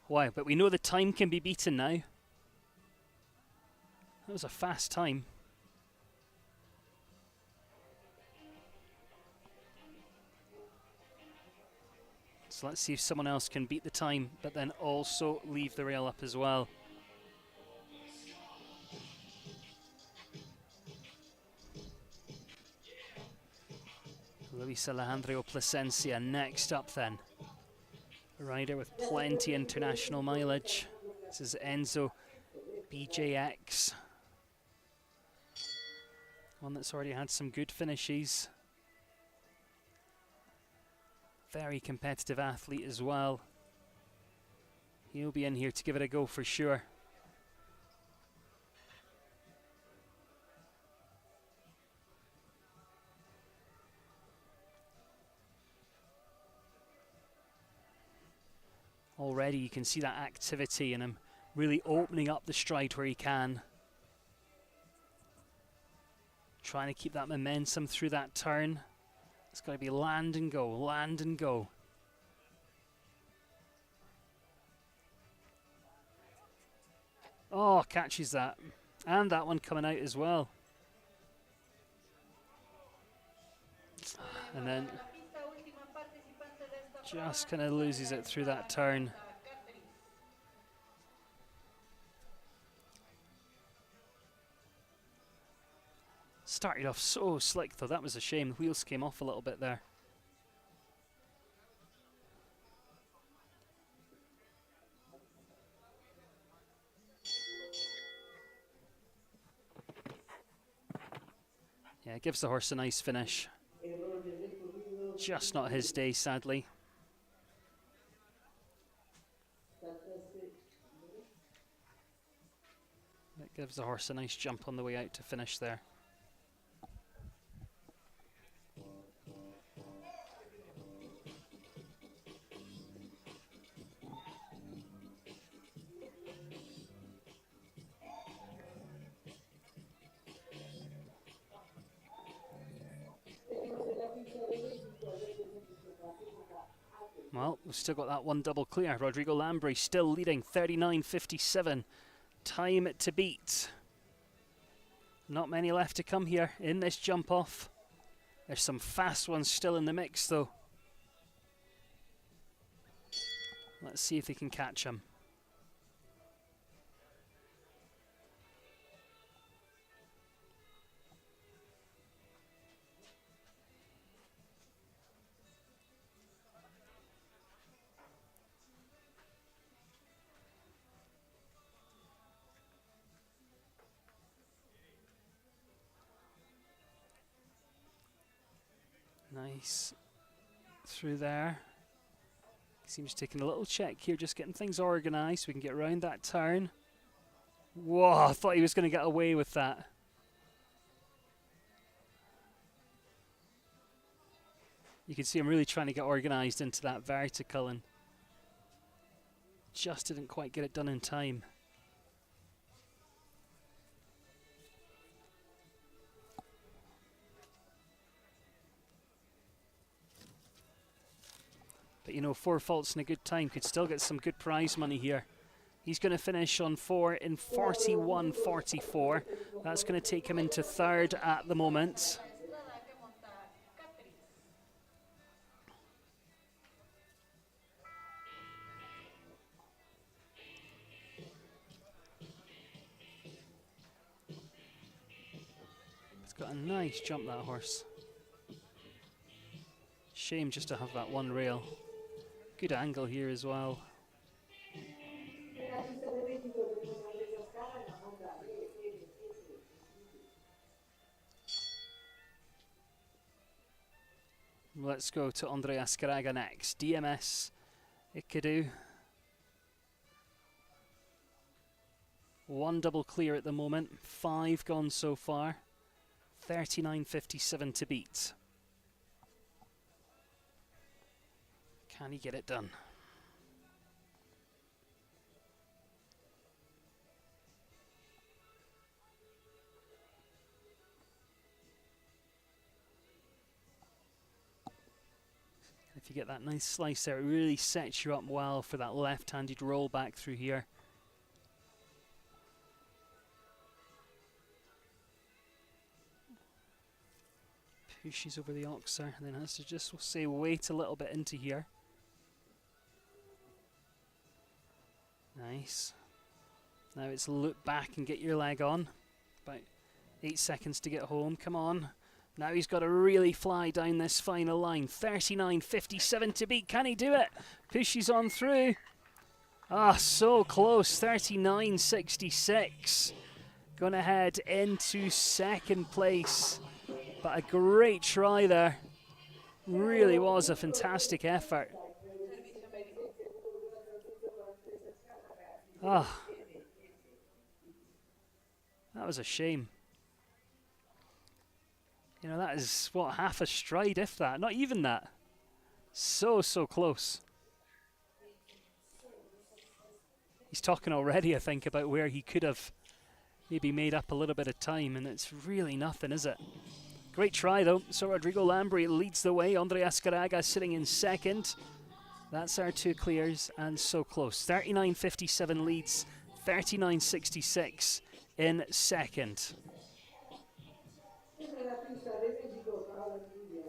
Wow, but we know the time can be beaten now. That was a fast time. So let's see if someone else can beat the time, but then also leave the rail up as well. Luis Alejandro Plasencia next up then. A rider with plenty international mileage. This is Enzo BJX. One that's already had some good finishes. Very competitive athlete as well. He'll be in here to give it a go for sure. Already you can see that activity and him really opening up the stride where he can. Trying to keep that momentum through that turn. It's got to be land and go, land and go. Oh, catches that. And that one coming out as well. And then just kind of loses it through that turn. Started off so slick though, that was a shame. The wheels came off a little bit there. Yeah, it gives the horse a nice finish. Just not his day, sadly. It gives the horse a nice jump on the way out to finish there. Well, we've still got that one double clear. Rodrigo Lambri still leading, 39.57. Time to beat. Not many left to come here in this jump off. There's some fast ones still in the mix though. Let's see if they can catch him. Nice. Through there. Seems taking a little check here, just getting things organised so we can get around that turn. Whoa, I thought he was going to get away with that. You can see I'm really trying to get organised into that vertical and just didn't quite get it done in time. But you know, 4 faults in a good time could still get some good prize money here. He's going to finish on 4 in 41.44. That's going to take him into 3rd at the moment. It's got a nice jump, that horse. Shame just to have that one rail. Good angle here as well. Let's go to Andrea Scaraga next. DMS Ikadu. 1 double clear at the moment. 5 gone so far. 39.57 to beat. Can he get it done? If you get that nice slice there, it really sets you up well for that left-handed roll back through here. Pushes over the oxer and then has to just, we'll say, wait a little bit into here. Nice. Now it's loop back and get your leg on. About 8 seconds to get home. Come on. Now he's got to really fly down this final line. 39.57 to beat. Can he do it? Pushes on through. Ah, so close. 39.66. Going to head into 2nd place. But a great try there. Really was a fantastic effort. Ah, that was a shame. You know, that is, what, half a stride, if that. Not even that. So close. He's talking already, I think, about where he could have maybe made up a little bit of time, and it's really nothing, is it? Great try, though. So Rodrigo Lambri leads the way. Andrea Scaraga sitting in 2nd. That's our 2 clears, and so close. 39.57 leads, 39.66 in 2nd.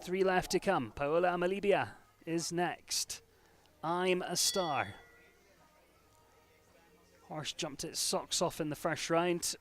3 left to come. Paola Amalibia is next. I'm a Star. Horse jumped its socks off in the first round.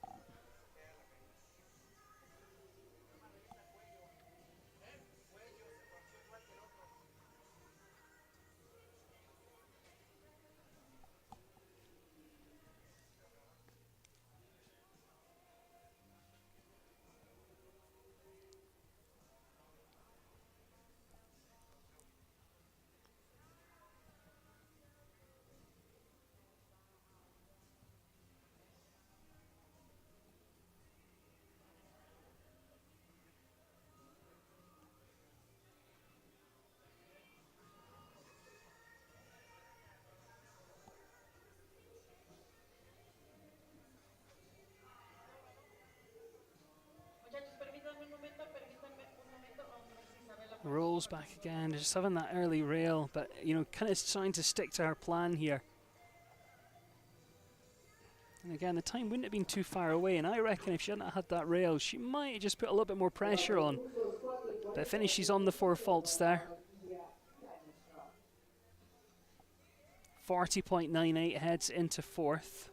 Rolls back again, just having that early rail, but you know, kind of trying to stick to her plan here. And again, the time wouldn't have been too far away, and I reckon if she hadn't had that rail, she might have just put a little bit more pressure on. But finishes on the 4 faults there. 40.98 heads into 4th.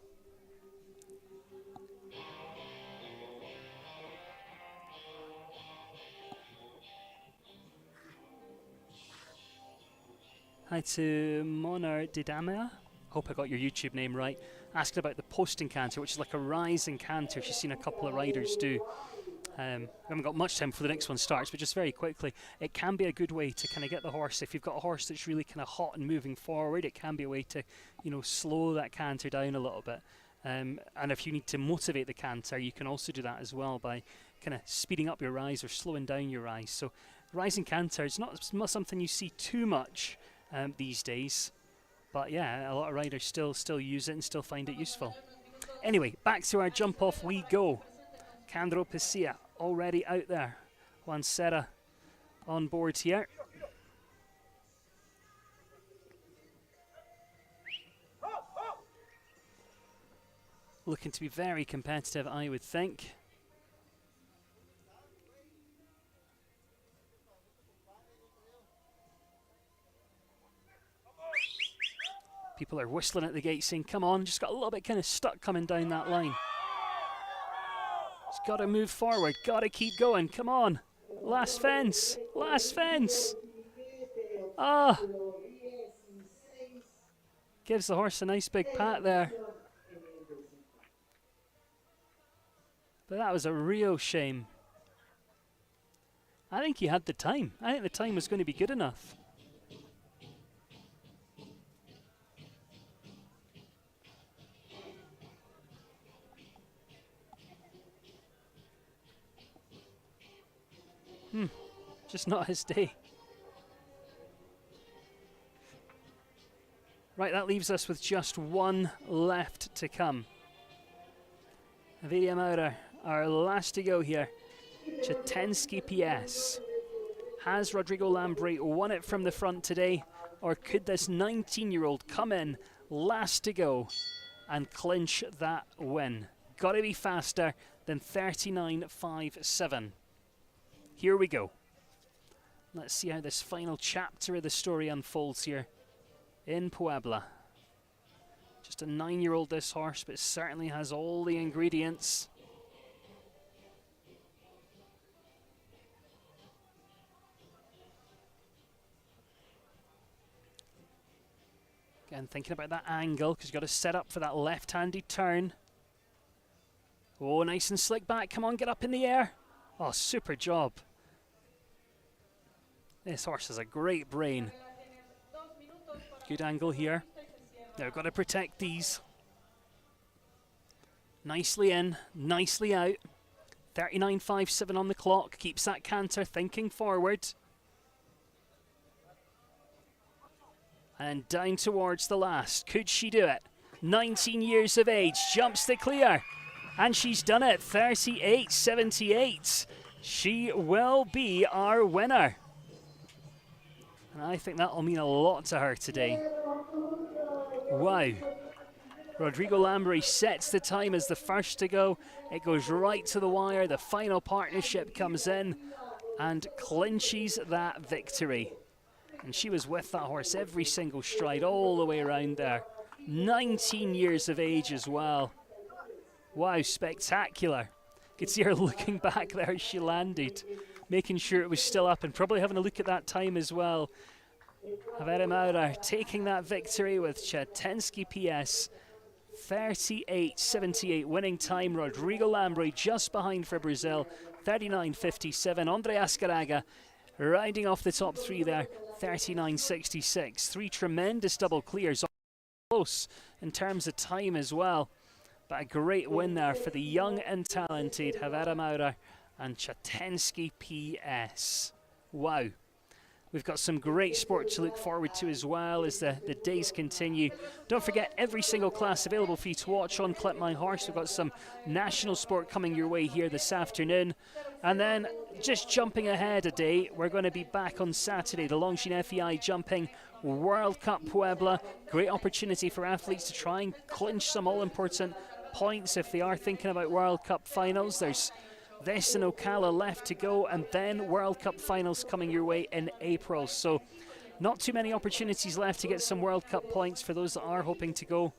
Hi to Monar Didamea. Hope I got your YouTube name right. Asking about the posting canter, which is like a rising canter she's seen a couple of riders do. We haven't got much time before the next one starts, but just very quickly, it can be a good way to kind of get the horse. If you've got a horse that's really kind of hot and moving forward, it can be a way to, you know, slow that canter down a little bit. And if you need to motivate the canter, you can also do that as well by kind of speeding up your rise or slowing down your rise. So rising canter is not something you see too much these days, but yeah, a lot of riders still use it and still find it useful. Anyway, back to our jump off we go. Candro Piscia already out there. Juan Serra on board here. Looking to be very competitive, I would think. People are whistling at the gate saying, come on, just got a little bit kind of stuck coming down that line. It's got to move forward, got to keep going, come on. Last fence, last fence. Ah! Gives the horse a nice big pat there. But that was a real shame. I think he had the time. I think the time was going to be good enough. Just not his day. Right, that leaves us with just one left to come. Avidia Maura, our last to go here. Chetensky PS. Has Rodrigo Lambre won it from the front today? Or could this 19-year-old come in last to go and clinch that win? Got to be faster than 39.57. Here we go. Let's see how this final chapter of the story unfolds here in Puebla. Just a 9-year-old this horse, but certainly has all the ingredients. Again, thinking about that angle, because you've got to set up for that left-handed turn. Oh, nice and slick back. Come on, get up in the air. Oh, super job. This horse has a great brain. Good angle here. Now got to protect these. Nicely in, nicely out. 39.57 on the clock. Keeps that canter thinking forward. And down towards the last. Could she do it? 19 years of age. Jumps the clear. And she's done it. 38.78. She will be our winner. And I think that will mean a lot to her today. Wow. Rodrigo Lambre sets the time as the first to go. It goes right to the wire. The final partnership comes in and clinches that victory. And she was with that horse every single stride all the way around there. 19 years of age as well. Wow, spectacular. Could see her looking back there as she landed, making sure it was still up and probably having a look at that time as well. Avidia Maura taking that victory with Chetensky PS. 38.78 winning time. Rodrigo Lambre just behind for Brazil. 39.57. Andre Ascaraga riding off the top three there. 39.66. Three tremendous double clears. Close in terms of time as well. But a great win there for the young and talented Avidia Maura and Chetensky PS. Wow. We've got some great sport to look forward to as well as the days continue. Don't forget, every single class available for you to watch on Clip My Horse. We've got some national sport coming your way here this afternoon. And then, just jumping ahead a day, we're going to be back on Saturday, the Longines FEI Jumping World Cup Puebla. Great opportunity for athletes to try and clinch some all-important points if they are thinking about World Cup finals. There's this in Ocala left to go, and then World Cup finals coming your way in April. So not too many opportunities left to get some World Cup points for those that are hoping to go.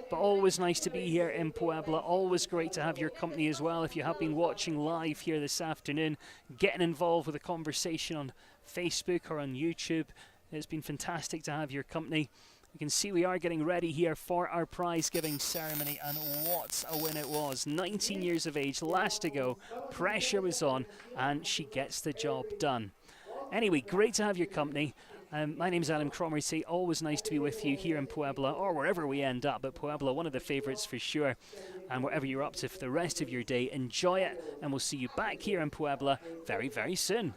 But always nice to be here in Puebla. Always great to have your company as well. If you have been watching live here this afternoon, getting involved with the conversation on Facebook or on YouTube, it's been fantastic to have your company. You can see we are getting ready here for our prize giving ceremony, and what a win it was. 19 years of age, last to go, pressure was on, and she gets the job done. Anyway, great to have your company. My name's Adam Cromarty. Always nice to be with you here in Puebla, or wherever we end up, but Puebla, one of the favourites for sure. And whatever you're up to for the rest of your day, enjoy it, and we'll see you back here in Puebla very, very soon.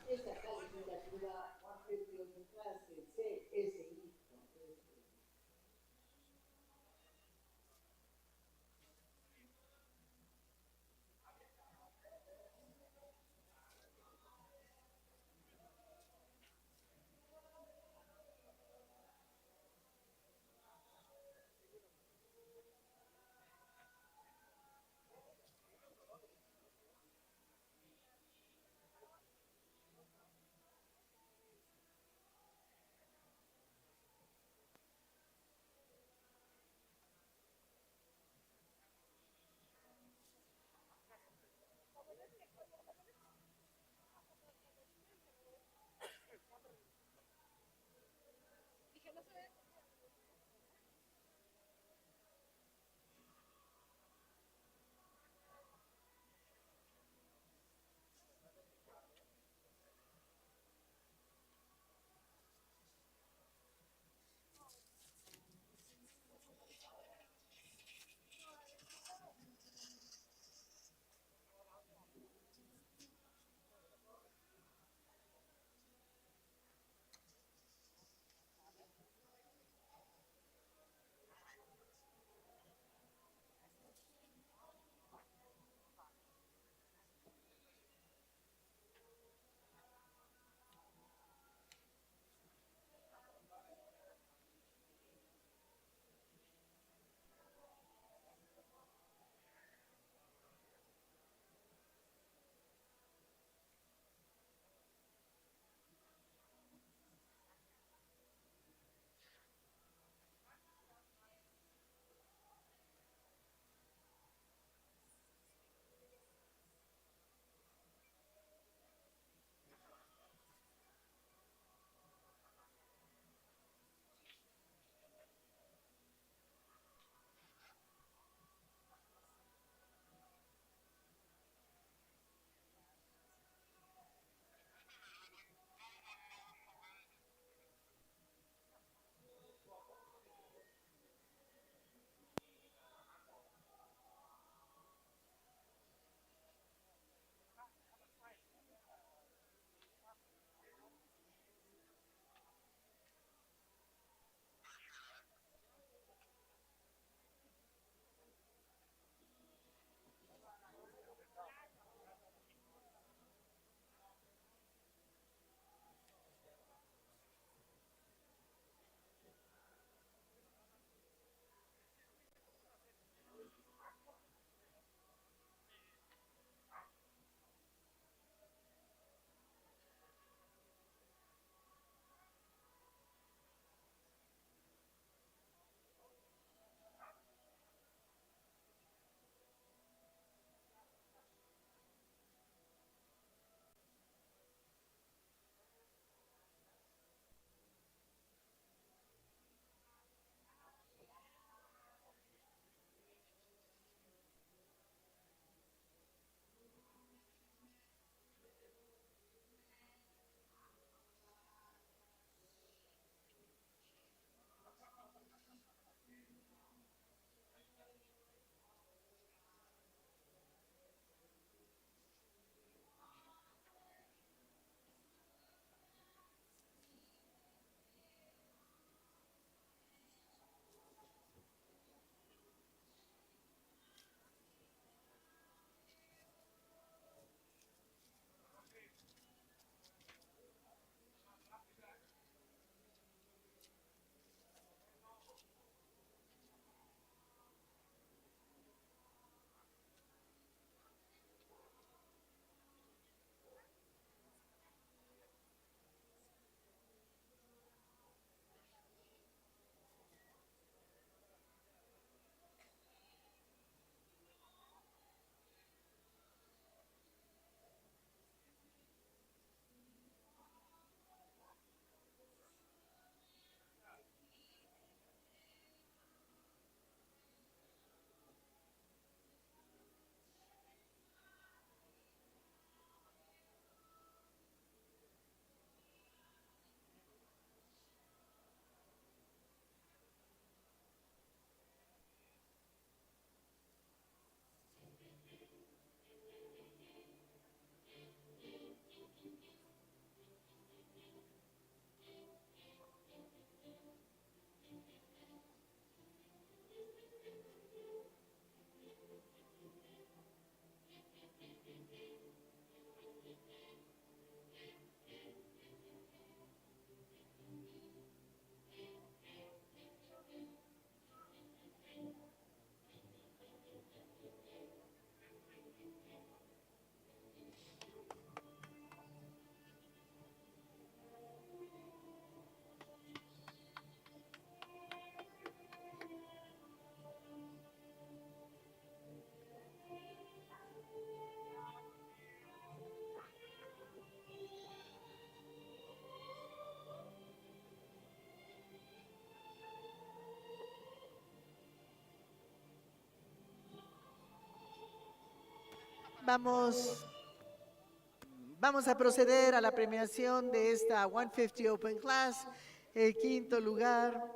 Vamos a proceder a la premiación de esta 150 Open Class. El quinto lugar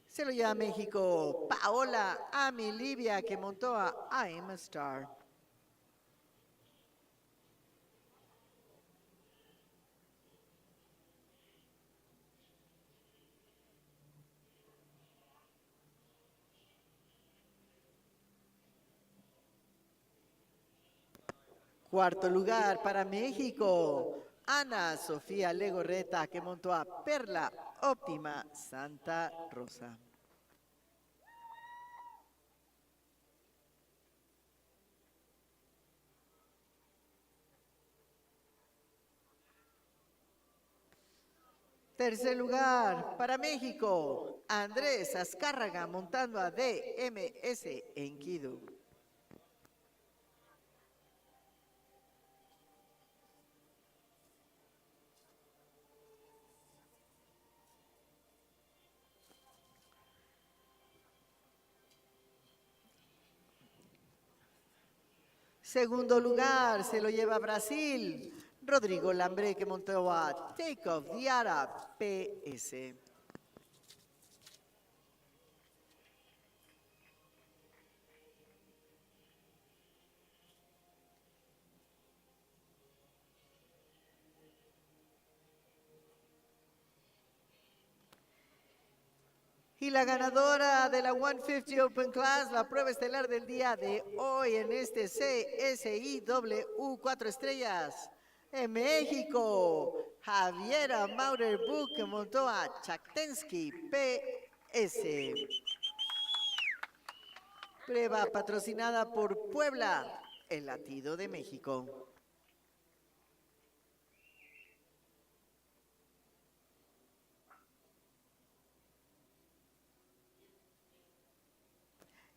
se lo lleva a México Paola Ami Livia, que montó a I'm a Star. Cuarto lugar para México, Ana Sofía Legorreta, que montó a Perla Óptima Santa Rosa. Tercer lugar para México, Andrés Azcárraga, montando a DMS en Quito. Segundo lugar se lo lleva Brasil, Rodrigo Lambre, que montó a Take Off the Arab PS. Y la ganadora de la 150 Open Class, la prueba estelar del día de hoy en este CSIW 4 estrellas, en México, Javiera Maurer Buch, que montó a Chaktensky PS. Prueba patrocinada por Puebla, el latido de México.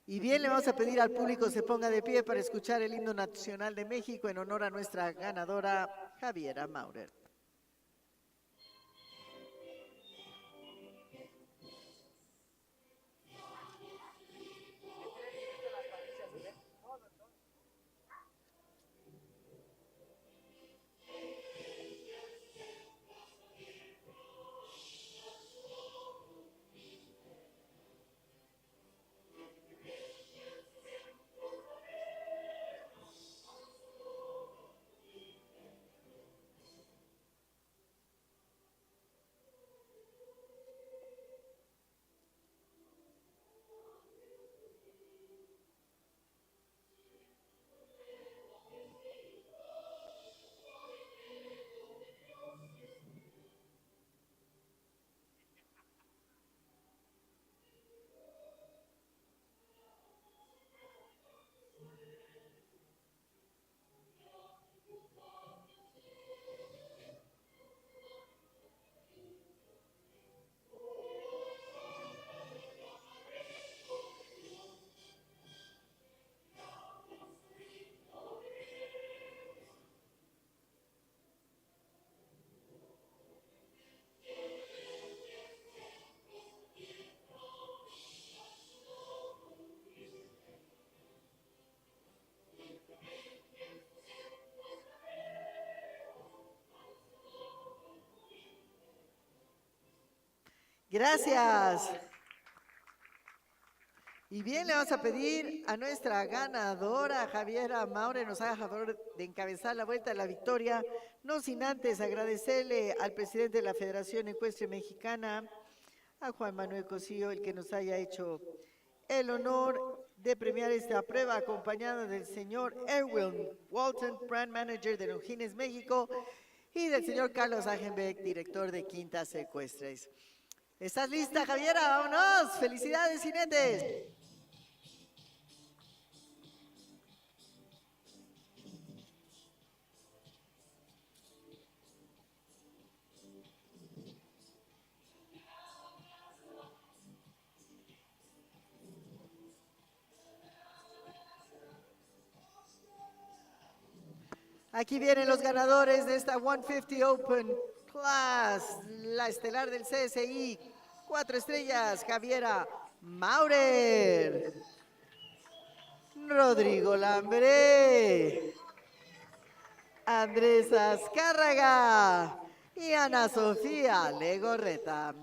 Y bien, le vamos a pedir al público se ponga de pie para escuchar el himno nacional de México en honor a nuestra ganadora, Javiera Maurer. Gracias. Y bien, le vamos a pedir a nuestra ganadora, Javiera Maurer, nos haga favor de encabezar la vuelta de la victoria, no sin antes agradecerle al presidente de la Federación Ecuestre Mexicana, a Juan Manuel Cosío, el que nos haya hecho el honor de premiar esta prueba, acompañado del señor Erwin Walton, Brand Manager de Longines México, y del señor Carlos Agenbeck, director de Quintas Ecuestres. ¿Estás lista, Javiera? ¡Vámonos! ¡Felicidades, jinetes! Aquí vienen los ganadores de esta 150 Open Class, la estelar del CSI, 4 estrellas, Javiera Maurer. Rodrigo Lambré, Andrés Azcárraga y Ana Sofía Legorreta.